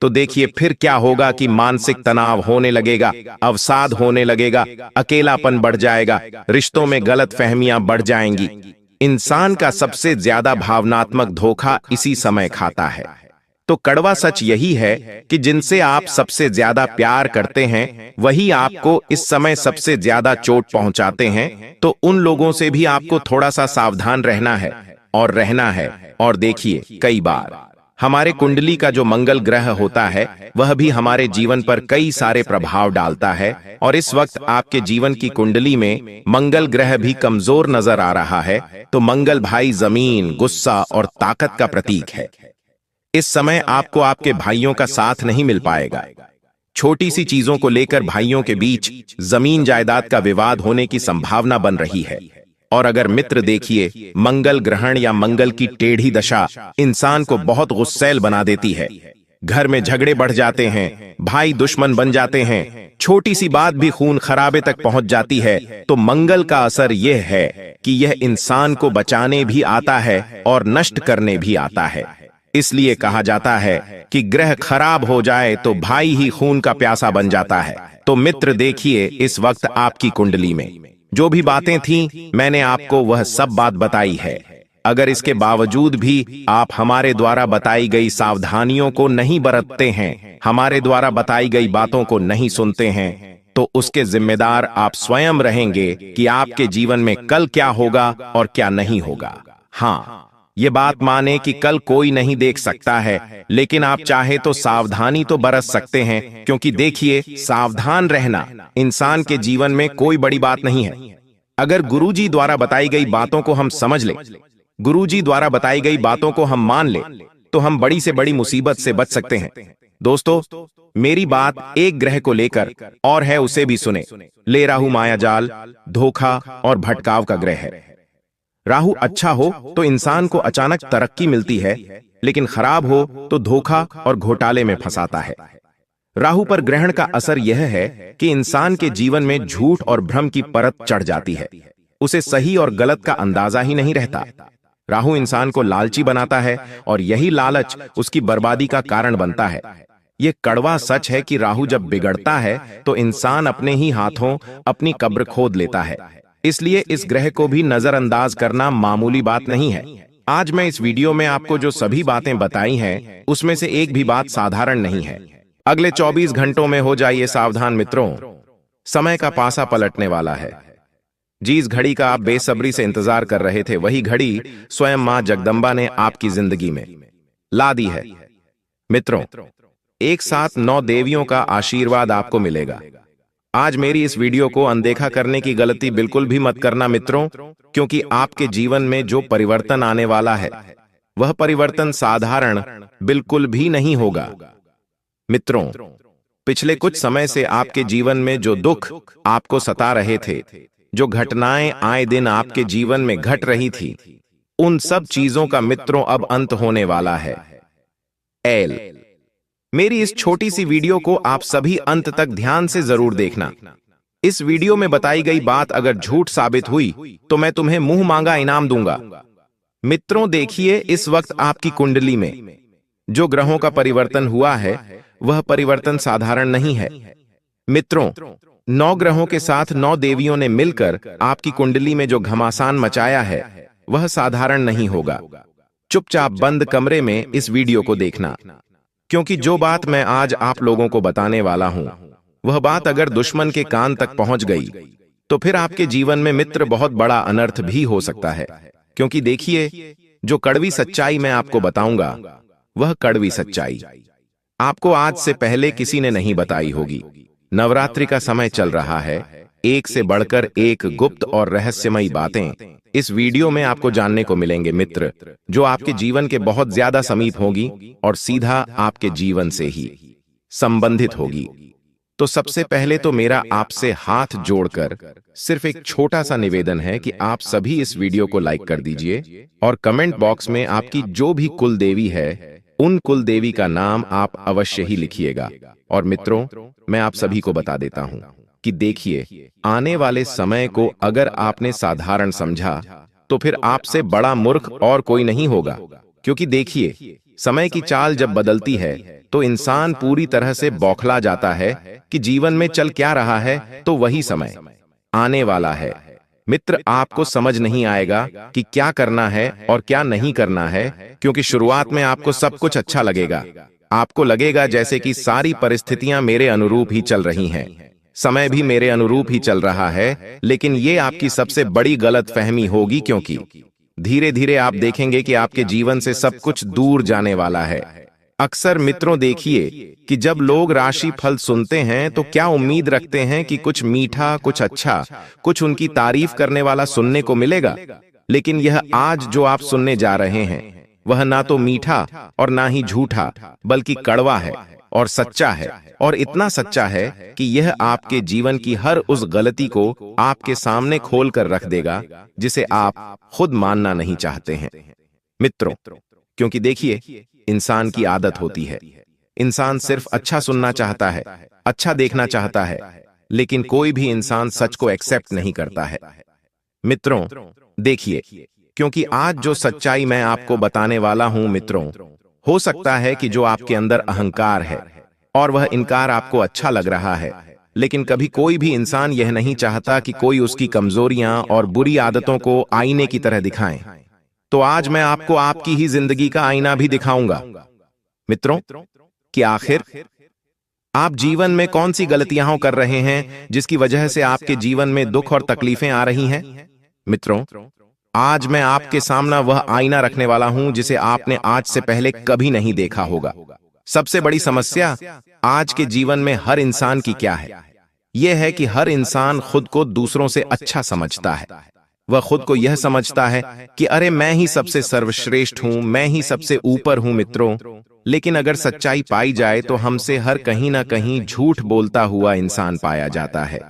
तो देखिए फिर क्या होगा कि मानसिक तनाव होने लगेगा, अवसाद होने लगेगा, अकेलापन बढ़ जाएगा, रिश्तों में गलतफहमियां बढ़ जाएंगी। इंसान का सबसे ज्यादा भावनात्मक धोखा इसी समय खाता है। तो कड़वा सच यही है कि जिनसे आप सबसे ज्यादा प्यार करते हैं वही आपको इस समय सबसे ज्यादा चोट पहुंचाते हैं। तो उन लोगों से भी आपको थोड़ा सा सावधान रहना है और रहना है। और देखिए, कई बार हमारे कुंडली का जो मंगल ग्रह होता है वह भी हमारे जीवन पर कई सारे प्रभाव डालता है, और इस वक्त आपके जीवन की कुंडली में मंगल ग्रह भी कमजोर नजर आ रहा है। तो मंगल भाई जमीन, गुस्सा और ताकत का प्रतीक है। इस समय आपको आपके भाइयों का साथ नहीं मिल पाएगा। छोटी सी चीजों को लेकर भाइयों के बीच जमीन जायदाद का विवाद होने की संभावना बन रही है। और अगर मित्र देखिए, मंगल ग्रहण या मंगल की टेढ़ी दशा इंसान को बहुत गुस्सैल बना देती है। घर में झगड़े बढ़ जाते हैं, भाई दुश्मन बन जाते हैं, छोटी सी बात भी खून खराबे तक पहुंच जाती है। तो मंगल का असर यह है कि यह इंसान को बचाने भी आता है और नष्ट करने भी आता है। इसलिए कहा जाता है कि ग्रह खराब हो जाए तो भाई ही खून का प्यासा बन जाता है। तो मित्र देखिए, इस वक्त आपकी कुंडली में जो भी बातें थीं, मैंने आपको वह सब बात बताई है। अगर इसके बावजूद भी आप हमारे द्वारा बताई गई सावधानियों को नहीं बरतते हैं, हमारे द्वारा बताई गई बातों को नहीं सुनते हैं, तो उसके जिम्मेदार आप स्वयं रहेंगे कि आपके जीवन में कल क्या होगा और क्या नहीं होगा। हाँ, ये बात माने कि कल कोई नहीं देख सकता है, लेकिन आप चाहे तो सावधानी तो बरत सकते हैं। क्योंकि देखिए, सावधान रहना इंसान के जीवन में कोई बड़ी बात नहीं है। अगर गुरुजी द्वारा बताई गई बातों को हम समझ लें, गुरुजी द्वारा बताई गई बातों को हम मान लें, तो हम बड़ी से बड़ी मुसीबत से बच सकते हैं। दोस्तों, मेरी बात एक ग्रह को लेकर और है, उसे भी सुने। ले राहु मायाजाल, धोखा और भटकाव का ग्रह है। राहु अच्छा हो तो इंसान को अचानक तरक्की मिलती है, लेकिन खराब हो तो धोखा और घोटाले में फंसाता है। राहु पर ग्रहण का असर यह है कि इंसान के जीवन में झूठ और भ्रम की परत चढ़ जाती है। उसे सही और गलत का अंदाजा ही नहीं रहता। राहु इंसान को लालची बनाता है और यही लालच उसकी बर्बादी का कारण बनता है। यह कड़वा सच है कि राहु जब बिगड़ता है तो इंसान अपने ही हाथों अपनी कब्र खोद लेता है। इसलिए इस ग्रह को भी नजरअंदाज करना मामूली बात नहीं है। आज मैं इस वीडियो में आपको जो सभी बातें बताई हैं, उसमें से एक भी बात साधारण नहीं है। अगले 24 घंटों में हो जाइए सावधान मित्रों, समय का पासा पलटने वाला है। जिस घड़ी का आप बेसब्री से इंतजार कर रहे थे, वही घड़ी स्वयं मां जगदंबा ने आपकी जिंदगी में ला दी है। मित्रों, एक साथ 9 देवियों का आशीर्वाद आपको मिलेगा। आज मेरी इस वीडियो को अनदेखा करने की गलती बिल्कुल भी मत करना मित्रों, क्योंकि आपके जीवन में जो परिवर्तन आने वाला है वह परिवर्तन साधारण बिल्कुल भी नहीं होगा। मित्रों, पिछले कुछ समय से आपके जीवन में जो दुख आपको सता रहे थे, जो घटनाएं आए दिन आपके जीवन में घट रही थी, उन सब चीजों का मित्रों अब अंत होने वाला है। मेरी इस छोटी सी वीडियो को आप सभी अंत तक ध्यान से जरूर देखना। इस वीडियो में बताई गई बात अगर झूठ साबित हुई तो मैं तुम्हें मुंह मांगा इनाम दूंगा। मित्रों देखिए, इस वक्त आपकी कुंडली में जो ग्रहों का परिवर्तन हुआ है वह परिवर्तन साधारण नहीं है। मित्रों, 9 ग्रहों के साथ 9 देवियों ने मिलकर आपकी कुंडली में जो घमासान मचाया है वह साधारण नहीं होगा। चुपचाप बंद कमरे में इस वीडियो को देखना, क्योंकि जो बात मैं आज आप लोगों को बताने वाला हूं वह बात अगर दुश्मन के कान तक पहुंच गई तो फिर आपके जीवन में मित्र बहुत बड़ा अनर्थ भी हो सकता है। क्योंकि देखिए, जो कड़वी सच्चाई मैं आपको बताऊंगा वह कड़वी सच्चाई आपको आज से पहले किसी ने नहीं बताई होगी। नवरात्रि का समय चल रहा है, एक से बढ़कर एक गुप्त और रहस्यमयी बातें इस वीडियो में आपको जानने को मिलेंगे मित्र, जो आपके जीवन के बहुत ज्यादा समीप होगी और सीधा आपके जीवन से ही संबंधित होगी। तो सबसे पहले तो मेरा आपसे हाथ जोड़कर सिर्फ एक छोटा सा निवेदन है कि आप सभी इस वीडियो को लाइक कर दीजिए और कमेंट बॉक्स में आपकी जो भी कुल देवी है उन कुल देवी का नाम आप अवश्य ही लिखिएगा। और मित्रों, मैं आप सभी को बता देता हूं कि देखिए, आने वाले समय को अगर आपने साधारण समझा तो फिर आपसे बड़ा मूर्ख और कोई नहीं होगा। क्योंकि देखिए, समय की चाल जब बदलती है तो इंसान पूरी तरह से बौखला जाता है कि जीवन में चल क्या रहा है, तो वही समय आने वाला है मित्र, आपको समझ नहीं आएगा कि क्या करना है और क्या नहीं करना है, क्योंकि शुरुआत में आपको सब कुछ अच्छा लगेगा। आपको लगेगा जैसे कि सारी परिस्थितियां मेरे अनुरूप ही चल रही हैं, समय भी मेरे अनुरूप ही चल रहा है, लेकिन ये आपकी सबसे बड़ी गलतफहमी होगी, क्योंकि धीरे धीरे आप देखेंगे कि आपके जीवन से सब कुछ दूर जाने वाला है। अक्सर मित्रों, देखिए कि जब लोग राशि फल सुनते हैं तो क्या उम्मीद रखते हैं कि कुछ मीठा, कुछ अच्छा, कुछ उनकी तारीफ करने वाला सुनने को मिलेगा। लेकिन यह आज जो आप सुनने जा रहे हैं वह ना तो मीठा और ना ही झूठा, बल्कि कड़वा है और सच्चा है, और इतना सच्चा है कि यह आपके जीवन की हर उस गलती को आपके सामने खोल कर रख देगा जिसे आप खुद मानना नहीं चाहते हैं। मित्रों, क्योंकि देखिए, इंसान की आदत होती है, इंसान सिर्फ अच्छा सुनना चाहता है, अच्छा देखना चाहता है, लेकिन कोई भी इंसान सच को एक्सेप्ट नहीं करता है। मित्रों, देखिए, क्योंकि आज जो सच्चाई मैं आपको बताने वाला हूं मित्रों, हो सकता है कि जो आपके अंदर अहंकार है और वह इनकार आपको अच्छा लग रहा है, लेकिन कभी कोई भी इंसान यह नहीं चाहता कि कोई उसकी कमजोरियां और बुरी आदतों को आईने की तरह दिखाएं। तो आज मैं आपको आपकी ही जिंदगी का आईना भी दिखाऊंगा मित्रों, कि आखिर आप जीवन में कौन सी गलतियां कर रहे हैं जिसकी वजह से आपके जीवन में दुख और तकलीफें आ रही हैं। मित्रों, आज मैं आपके सामने वह आईना रखने वाला हूं जिसे आपने आज से पहले कभी नहीं देखा होगा। सबसे बड़ी समस्या आज के जीवन में हर इंसान की क्या है? यह है कि हर इंसान खुद को दूसरों से अच्छा समझता है। वह खुद को यह समझता है कि अरे मैं ही सबसे सर्वश्रेष्ठ हूं, मैं ही सबसे ऊपर हूं मित्रों। लेकिन अगर सच्चाई पाई जाए तो हमसे हर कहीं ना कहीं झूठ बोलता हुआ इंसान पाया जाता है।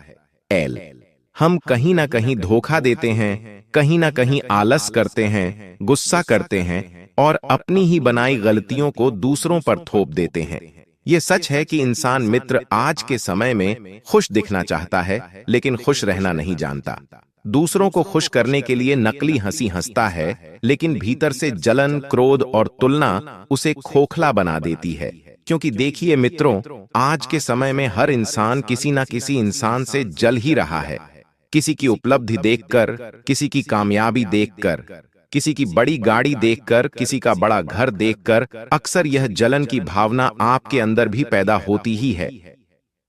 हम कहीं ना कहीं धोखा देते हैं, कहीं ना कहीं आलस करते हैं, गुस्सा करते हैं और अपनी ही बनाई गलतियों को दूसरों पर थोप देते हैं। यह सच है कि इंसान मित्र आज के समय में खुश दिखना चाहता है, लेकिन खुश रहना नहीं जानता। दूसरों को खुश करने के लिए नकली हंसी हंसता है, लेकिन भीतर से जलन, क्रोध और तुलना उसे खोखला बना देती है। क्योंकि देखिए मित्रों, आज के समय में हर इंसान किसी ना किसी इंसान से जल ही रहा है। किसी की उपलब्धि देखकर, किसी की कामयाबी देखकर, किसी की बड़ी गाड़ी देखकर, किसी का बड़ा घर देखकर अक्सर यह जलन की भावना आपके अंदर भी पैदा होती ही है।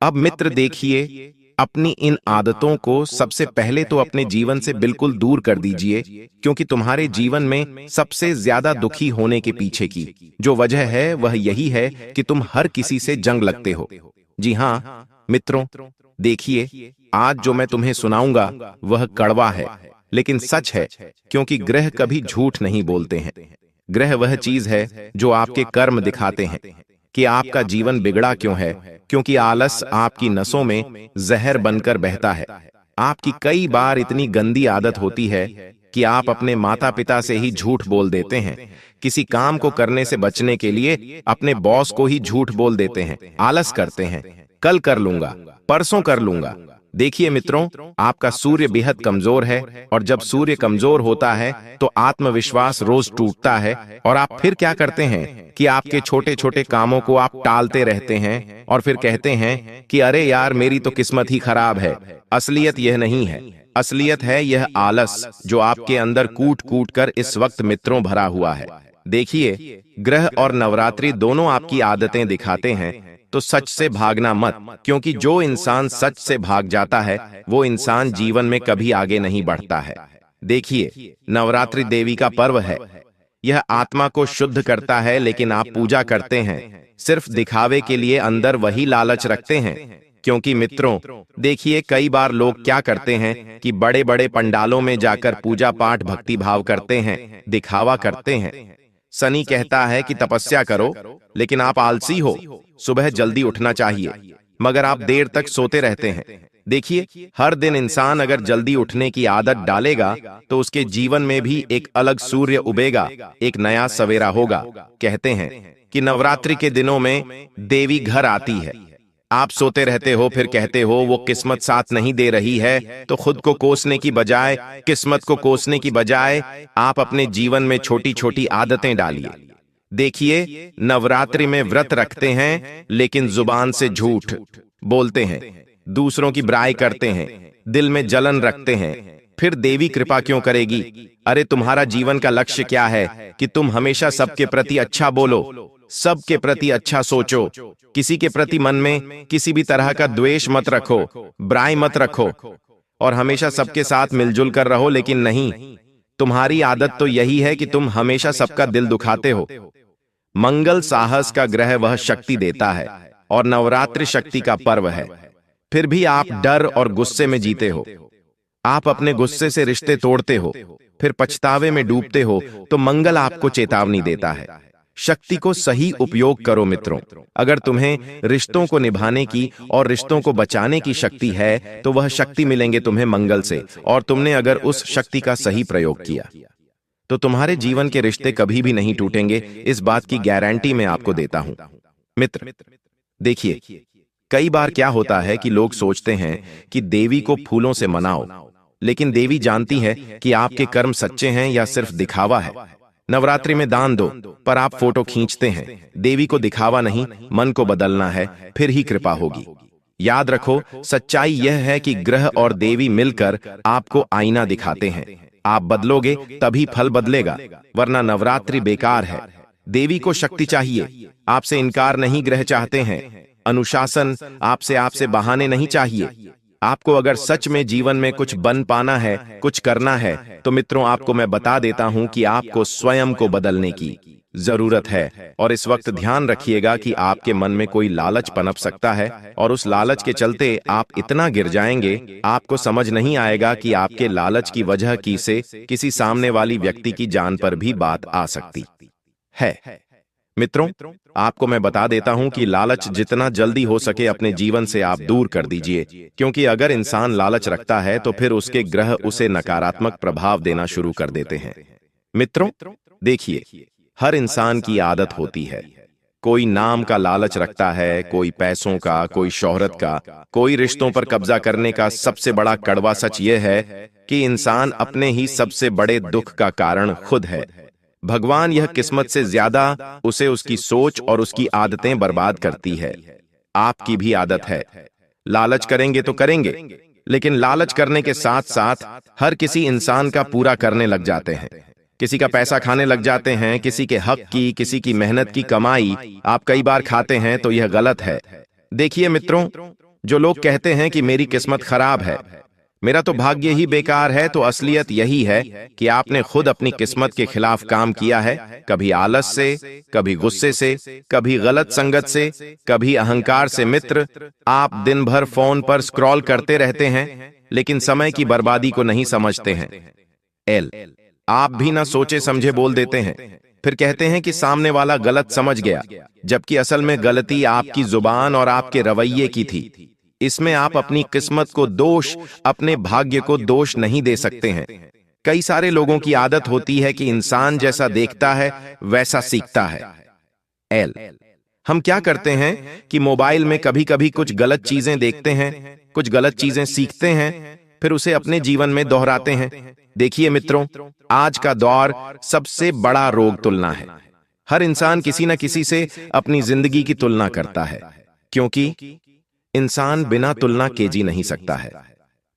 अब मित्र देखिए, अपनी इन आदतों को सबसे पहले तो अपने जीवन से बिल्कुल दूर कर दीजिए, क्योंकि तुम्हारे जीवन में सबसे ज्यादा दुखी होने के पीछे की जो वजह है वह यही है कि तुम हर किसी से जंग लगते हो। जी हाँ मित्रों, देखिए, आज जो मैं तुम्हें सुनाऊंगा वह कड़वा है, लेकिन सच है, क्योंकि ग्रह कभी झूठ नहीं बोलते हैं। ग्रह वह चीज है जो आपके कर्म दिखाते हैं कि आपका जीवन बिगड़ा क्यों है, क्योंकि आलस आपकी नसों में जहर बनकर बहता है। आपकी कई बार इतनी गंदी आदत होती है कि आप अपने माता पिता से ही झूठ बोल देते हैं। किसी काम को करने से बचने के लिए अपने बॉस को ही झूठ बोल देते हैं, आलस करते हैं, कल कर लूंगा, परसों कर लूंगा। देखिए मित्रों, आपका सूर्य बेहद कमजोर है, और जब सूर्य कमजोर होता है तो आत्मविश्वास रोज टूटता है, और आप फिर क्या करते हैं कि आपके छोटे छोटे कामों को आप टालते रहते हैं और फिर कहते हैं कि अरे यार मेरी तो किस्मत ही खराब है। असलियत यह नहीं है, असलियत है यह आलस जो आपके अंदर कूट कूट कर इस वक्त मित्रों भरा हुआ है। देखिए, ग्रह और नवरात्रि दोनों आपकी आदतें दिखाते हैं, तो सच से भागना मत, क्योंकि जो इंसान सच से भाग जाता है वो इंसान जीवन में कभी आगे नहीं बढ़ता है। देखिए, नवरात्रि देवी का पर्व है, यह आत्मा को शुद्ध करता है, लेकिन आप पूजा करते हैं सिर्फ दिखावे के लिए, अंदर वही लालच रखते हैं। क्योंकि मित्रों देखिए, कई बार लोग क्या करते हैं कि बड़े बड़े पंडालों में जाकर पूजा पाठ भक्ति भाव करते हैं, दिखावा करते हैं। शनि कहता है कि तपस्या करो, लेकिन आप आलसी हो, सुबह जल्दी उठना चाहिए, मगर आप देर तक सोते रहते हैं। देखिए, हर दिन इंसान अगर जल्दी उठने की आदत डालेगा तो उसके जीवन में भी एक अलग सूर्य उगेगा, एक नया सवेरा होगा। कहते हैं कि नवरात्रि के दिनों में देवी घर आती है। आप सोते रहते हो, फिर कहते हो वो किस्मत साथ नहीं दे रही है, तो खुद को कोसने की बजाय, किस्मत को कोसने की बजाय आप अपने जीवन में छोटी छोटी आदतें डालिए। देखिए, नवरात्रि में व्रत रखते हैं, लेकिन जुबान से झूठ बोलते हैं, दूसरों की बुराई करते हैं, दिल में जलन रखते हैं, फिर देवी कृपा क्यों करेगी? अरे तुम्हारा जीवन का लक्ष्य क्या है कि तुम हमेशा सबके प्रति अच्छा बोलो, सबके प्रति अच्छा सोचो, किसी के प्रति मन में किसी भी तरह का द्वेष मत रखो, बुराई मत रखो और हमेशा सबके साथ मिलजुल कर रहो। लेकिन नहीं, तुम्हारी आदत तो यही है कि तुम हमेशा सबका दिल दुखाते हो। मंगल साहस का ग्रह, वह शक्ति देता है और नवरात्रि शक्ति का पर्व है। फिर भी आप डर और गुस्से में जीते हो। आप अपने गुस्से से रिश्ते तोड़ते हो, फिर पछतावे में डूबते हो। तो मंगल आपको चेतावनी देता है, शक्ति को सही उपयोग करो मित्रों। अगर तुम्हें रिश्तों को निभाने की और रिश्तों को बचाने की शक्ति है तो वह शक्ति मिलेंगे तुम्हें मंगल से, और तुमने अगर उस शक्ति का सही प्रयोग किया तो तुम्हारे जीवन के रिश्ते कभी भी नहीं टूटेंगे। इस बात की गारंटी मैं आपको देता हूं। मित्र देखिए, कई बार क्या होता है कि लोग सोचते हैं कि देवी को फूलों से मनाओ, लेकिन देवी जानती है कि आपके कर्म सच्चे हैं या सिर्फ दिखावा है। नवरात्रि में दान दो, पर आप फोटो खींचते हैं। देवी को दिखावा नहीं, मन को बदलना है, फिर ही कृपा होगी। याद रखो, सच्चाई यह है कि ग्रह और देवी मिलकर आपको आईना दिखाते हैं। आप बदलोगे तभी फल बदलेगा, वरना नवरात्रि बेकार है। देवी को शक्ति चाहिए, आपसे इनकार नहीं। ग्रह चाहते हैं अनुशासन, आपसे बहाने नहीं चाहिए। आपको अगर सच में जीवन में कुछ बन पाना है, कुछ करना है, तो मित्रों आपको मैं बता देता हूं कि आपको स्वयं को बदलने की जरूरत है। और इस वक्त ध्यान रखिएगा कि आपके मन में कोई लालच पनप सकता है, और उस लालच के चलते आप इतना गिर जाएंगे, आपको समझ नहीं आएगा कि आपके लालच की वजह की से किसी सामने वाली व्यक्ति की जान पर भी बात आ सकती है। मित्रों, आपको मैं बता देता हूं कि लालच जितना जल्दी हो सके अपने जीवन से आप दूर कर दीजिए, क्योंकि अगर इंसान लालच रखता है तो फिर उसके ग्रह उसे नकारात्मक प्रभाव देना शुरू कर देते हैं। मित्रों देखिए, हर इंसान की आदत होती है। कोई नाम का लालच रखता है, कोई पैसों का, कोई शोहरत का, कोई रिश्तों पर कब्जा करने का। सबसे बड़ा कड़वा सच यह है कि इंसान अपने ही सबसे बड़े दुख का कारण खुद है। भगवान यह किस्मत से ज्यादा उसे उसकी सोच और उसकी आदतें बर्बाद करती है। आपकी भी आदत है, लालच करेंगे तो करेंगे, लेकिन लालच करने के साथ साथ हर किसी इंसान का पूरा करने लग जाते हैं। किसी का पैसा खाने लग जाते हैं, किसी के हक की, किसी की मेहनत की कमाई आप कई बार खाते हैं, तो यह गलत है। देखिए मित्रों, जो लोग कहते हैं कि मेरी किस्मत खराब है, मेरा तो भाग्य ही बेकार है, तो असलियत यही है कि आपने खुद अपनी किस्मत के खिलाफ काम किया है। कभी आलस से, कभी गुस्से से, कभी गलत संगत से, कभी अहंकार से। मित्र, आप दिन भर फोन पर स्क्रॉल करते रहते हैं, लेकिन समय की बर्बादी को नहीं समझते हैं। आप भी ना सोचे समझे बोल देते हैं, फिर कहते हैं कि सामने वाला गलत समझ गया, जबकि असल में गलती आपकी जुबान और आपके रवैये की थी। इसमें आप अपनी किस्मत को दोष, अपने भाग्य को दोष नहीं दे सकते हैं। कई सारे लोगों की आदत होती है कि इंसान जैसा देखता है वैसा सीखता है। हम क्या करते हैं कि मोबाइल में कभी कभी कुछ गलत चीजें देखते हैं, कुछ गलत चीजें सीखते हैं, फिर उसे अपने जीवन में दोहराते हैं। देखिए मित्रों, आज का दौर सबसे बड़ा रोग तुलना है। हर इंसान किसी न किसी से अपनी जिंदगी की तुलना करता है, क्योंकि इंसान बिना तुलना के जी नहीं सकता है।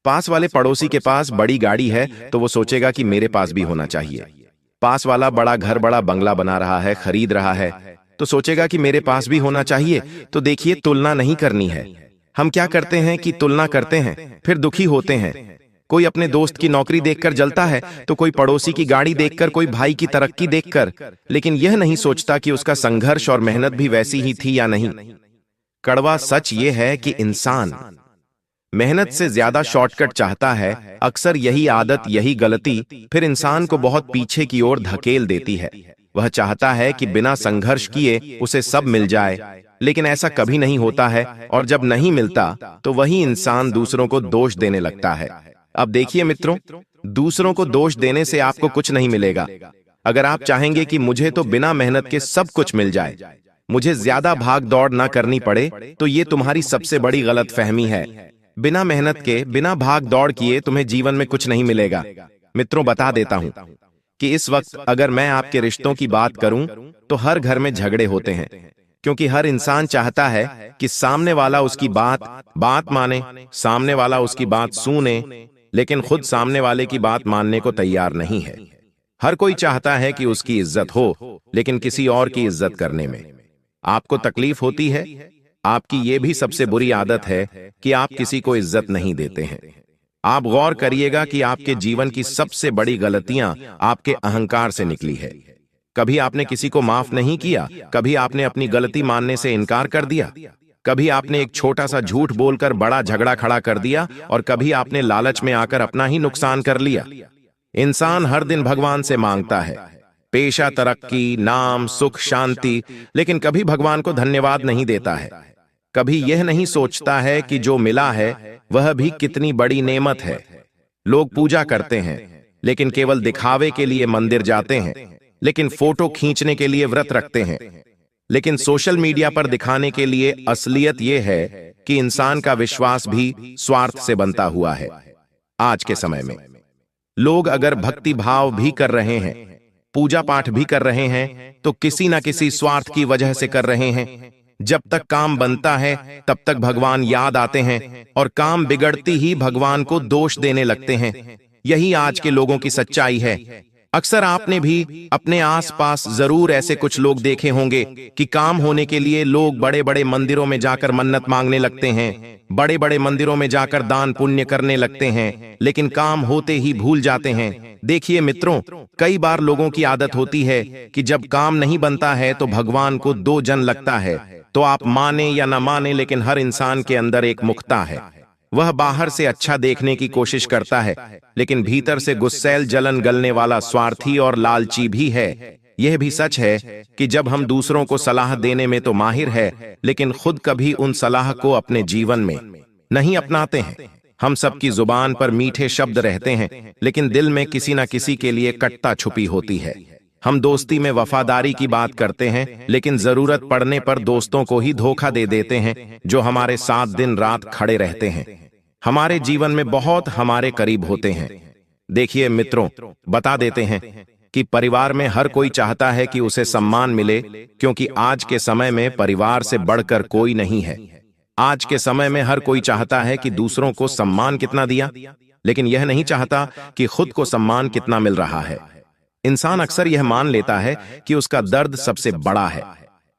पास वाले पड़ोसी के पास बड़ी गाड़ी है तो वो सोचेगा कि मेरे पास भी होना चाहिए। पास वाला बड़ा घर, बड़ा बंगला बना रहा है, खरीद रहा है, तो सोचेगा कि मेरे पास भी होना चाहिए। तो देखिए, तुलना नहीं करनी है। हम क्या करते हैं कि तुलना करते हैं, फिर दुखी होते हैं। कोई अपने दोस्त की नौकरी देखकर जलता है, तो कोई पड़ोसी की गाड़ी देखकर, कोई भाई की तरक्की देखकर, लेकिन यह नहीं सोचता कि उसका संघर्ष और मेहनत भी वैसी ही थी या नहीं। कड़वा सच यह है कि इंसान मेहनत से ज्यादा शॉर्टकट चाहता है। अक्सर यही आदत, यही गलती फिर इंसान को बहुत पीछे की ओर धकेल देती है। वह चाहता है कि बिना संघर्ष किए उसे सब मिल जाए, लेकिन ऐसा कभी नहीं होता है, और जब नहीं मिलता तो वही इंसान दूसरों को दोष देने लगता है। अब देखिए मित्रों, दूसरों को दोष देने से आपको कुछ नहीं मिलेगा। अगर आप चाहेंगे कि मुझे तो बिना मेहनत के सब कुछ मिल जाए, मुझे ज्यादा भाग दौड़ ना करनी पड़े, तो ये तुम्हारी सबसे बड़ी गलतफहमी है। बिना मेहनत के, बिना भाग दौड़ किए तुम्हें जीवन में कुछ नहीं मिलेगा। मित्रों, बता देता हूं कि इस वक्त अगर मैं आपके रिश्तों की बात करूं तो हर घर में झगड़े होते हैं, क्योंकि हर इंसान चाहता है कि सामने वाला उसकी बात माने, सामने वाला उसकी बात सुने, लेकिन खुद सामने वाले की बात मानने को तैयार नहीं है। हर कोई चाहता है कि उसकी इज्जत हो, लेकिन किसी और की इज्जत करने में आपको तकलीफ होती है। आपकी यह भी सबसे बुरी आदत है कि आप किसी को इज्जत नहीं देते हैं। आप गौर करिएगा कि आपके जीवन की सबसे बड़ी गलतियां आपके अहंकार से निकली है। कभी आपने किसी को माफ नहीं किया, कभी आपने अपनी गलती मानने से इनकार कर दिया, कभी आपने एक छोटा सा झूठ बोलकर बड़ा झगड़ा खड़ा कर दिया, और कभी आपने लालच में आकर अपना ही नुकसान कर लिया। इंसान हर दिन भगवान से मांगता है पेशा, तरक्की, नाम, सुख, शांति, लेकिन कभी भगवान को धन्यवाद नहीं देता है। कभी यह नहीं सोचता है कि जो मिला है वह भी कितनी बड़ी नेमत है। लोग पूजा करते हैं, लेकिन केवल दिखावे के लिए मंदिर जाते हैं, लेकिन फोटो खींचने के लिए व्रत रखते हैं, लेकिन सोशल मीडिया पर दिखाने के लिए असलियत यह है कि इंसान का विश्वास भी स्वार्थ से बनता हुआ है। आज के समय में लोग अगर भक्ति भाव भी कर रहे हैं, पूजा पाठ भी कर रहे हैं, तो किसी ना किसी स्वार्थ की वजह से कर रहे हैं। जब तक काम बनता है तब तक भगवान याद आते हैं, और काम बिगड़ती ही भगवान को दोष देने लगते हैं। यही आज के लोगों की सच्चाई है। अक्सर आपने भी अपने आसपास जरूर ऐसे कुछ लोग देखे होंगे कि काम होने के लिए लोग बड़े बड़े मंदिरों में जाकर मन्नत मांगने लगते हैं, बड़े बड़े मंदिरों में जाकर दान पुण्य करने लगते हैं, लेकिन काम होते ही भूल जाते हैं। देखिए मित्रों, कई बार लोगों की आदत होती है कि जब काम नहीं बनता है तो भगवान को दो जन लगता है। तो आप माने या न माने, लेकिन हर इंसान के अंदर एक मुखता है। वह बाहर से अच्छा देखने की कोशिश करता है, लेकिन भीतर से गुस्सैल, जलन गलने वाला, स्वार्थी और लालची भी है। यह भी सच है कि जब हम दूसरों को सलाह देने में तो माहिर है, लेकिन खुद कभी उन सलाह को अपने जीवन में नहीं अपनाते हैं। हम सबकी जुबान पर मीठे शब्द रहते हैं, लेकिन दिल में किसी न किसी के लिए कटुता छुपी होती है। हम दोस्ती में वफादारी की बात करते हैं, लेकिन जरूरत पड़ने पर दोस्तों को ही धोखा दे देते हैं जो हमारे साथ दिन रात खड़े रहते हैं, हमारे जीवन में बहुत हमारे करीब होते हैं। देखिए मित्रों, बता देते हैं कि परिवार में हर कोई चाहता है कि उसे सम्मान मिले, क्योंकि आज के समय में परिवार से बढ़कर कोई नहीं है। आज के समय में हर कोई चाहता है कि दूसरों को सम्मान कितना दिया, लेकिन यह नहीं चाहता कि खुद को सम्मान कितना मिल रहा है। इंसान अक्सर यह मान लेता है कि उसका दर्द सबसे बड़ा है,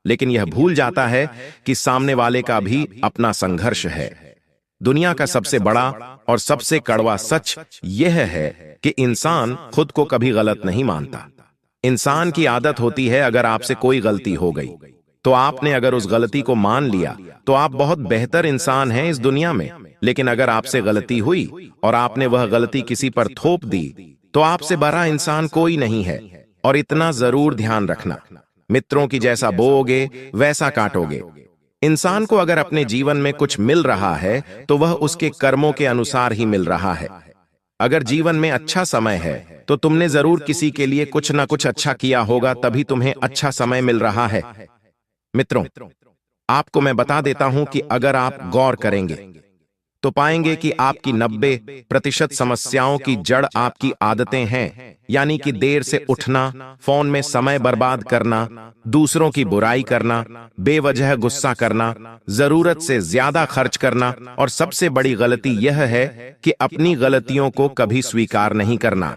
लेकिन यह भूल जाता है कि सामने वाले का भी अपना संघर्ष है। दुनिया का सबसे बड़ा और सबसे कड़वा सच यह है कि इंसान खुद को कभी गलत नहीं मानता। इंसान की आदत होती है, अगर आपसे कोई गलती हो गई तो आपने अगर उस गलती को मान लिया तो आप बहुत बेहतर इंसान हैं इस दुनिया में। लेकिन अगर आपसे गलती हुई और आपने वह गलती किसी पर थोप दी तो आपसे बड़ा इंसान कोई नहीं है। और इतना जरूर ध्यान रखना, मित्रों की जैसा बोओगे वैसा काटोगे। इंसान को अगर अपने जीवन में कुछ मिल रहा है तो वह उसके कर्मों के अनुसार ही मिल रहा है। अगर जीवन में अच्छा समय है तो तुमने जरूर किसी के लिए कुछ ना कुछ अच्छा किया होगा, तभी तुम्हें अच्छा समय मिल रहा है। मित्रों, आपको मैं बता देता हूं कि अगर आप गौर करेंगे तो पाएंगे कि आपकी 90% समस्याओं की जड़ आपकी आदतें हैं, यानी कि देर से उठना, फोन में समय बर्बाद करना, दूसरों की बुराई करना, बेवजह गुस्सा करना, जरूरत से ज्यादा खर्च करना, और सबसे बड़ी गलती यह है कि अपनी गलतियों को कभी स्वीकार नहीं करना।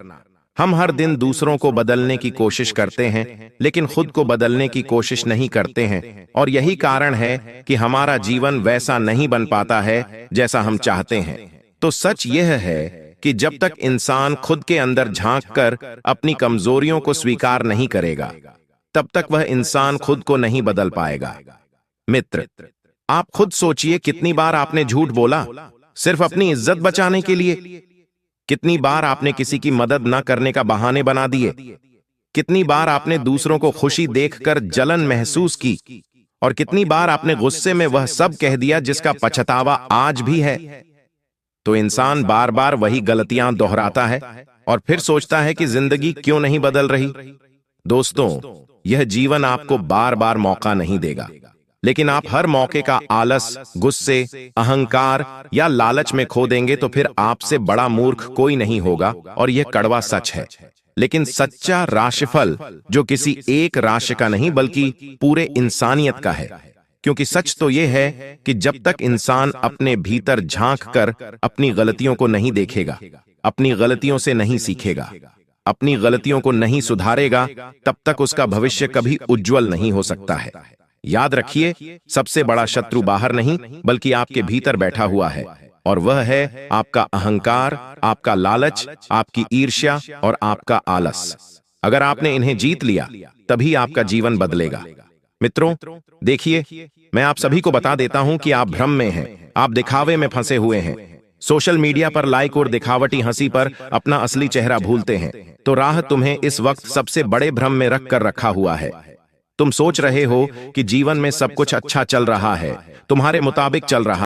हम हर दिन दूसरों को बदलने की कोशिश करते हैं, लेकिन खुद को बदलने की कोशिश नहीं करते हैं, और यही कारण है कि हमारा जीवन वैसा नहीं बन पाता है जैसा हम चाहते हैं। तो सच यह है कि जब तक इंसान खुद के अंदर झांक कर अपनी कमजोरियों को स्वीकार नहीं करेगा, तब तक वह इंसान खुद को नहीं बदल पाएगा। मित्र, आप खुद सोचिए, कितनी बार आपने झूठ बोला सिर्फ अपनी इज्जत बचाने के लिए? कितनी बार आपने किसी की मदद न करने का बहाने बना दिए? कितनी बार आपने दूसरों को खुशी देखकर जलन महसूस की? और कितनी बार आपने गुस्से में वह सब कह दिया जिसका पछतावा आज भी है? तो इंसान बार बार वही गलतियां दोहराता है और फिर सोचता है कि जिंदगी क्यों नहीं बदल रही। दोस्तों, यह जीवन आपको बार बार मौका नहीं देगा, लेकिन आप हर मौके का आलस, गुस्से, अहंकार या लालच में खो देंगे तो फिर आपसे बड़ा मूर्ख कोई नहीं होगा। और यह कड़वा सच है, लेकिन सच्चा राशिफल जो किसी एक राशि का नहीं बल्कि पूरे इंसानियत का है, क्योंकि सच तो यह है कि जब तक इंसान अपने भीतर झांक कर अपनी गलतियों को नहीं देखेगा, अपनी गलतियों से नहीं सीखेगा, अपनी गलतियों को नहीं सुधारेगा, तब तक उसका भविष्य कभी उज्जवल नहीं हो सकता है। याद रखिए, सबसे बड़ा शत्रु बाहर नहीं बल्कि आपके भीतर बैठा हुआ है, और वह है आपका अहंकार, आपका लालच, आपकी ईर्ष्या और आपका आलस। अगर आपने इन्हें जीत लिया तभी आपका जीवन बदलेगा। मित्रों, देखिए, मैं आप सभी को बता देता हूं कि आप भ्रम में हैं, आप दिखावे में फंसे हुए हैं। सोशल मीडिया पर लाइक और दिखावटी हंसी पर अपना असली चेहरा भूलते हैं। तो राह तुम्हें इस वक्त सबसे बड़े भ्रम में रख कर रखा हुआ है। तुम सोच रहे हो कि जीवन में सब कुछ अच्छा चल रहा है, तुम्हारे मुताबिक चल रहा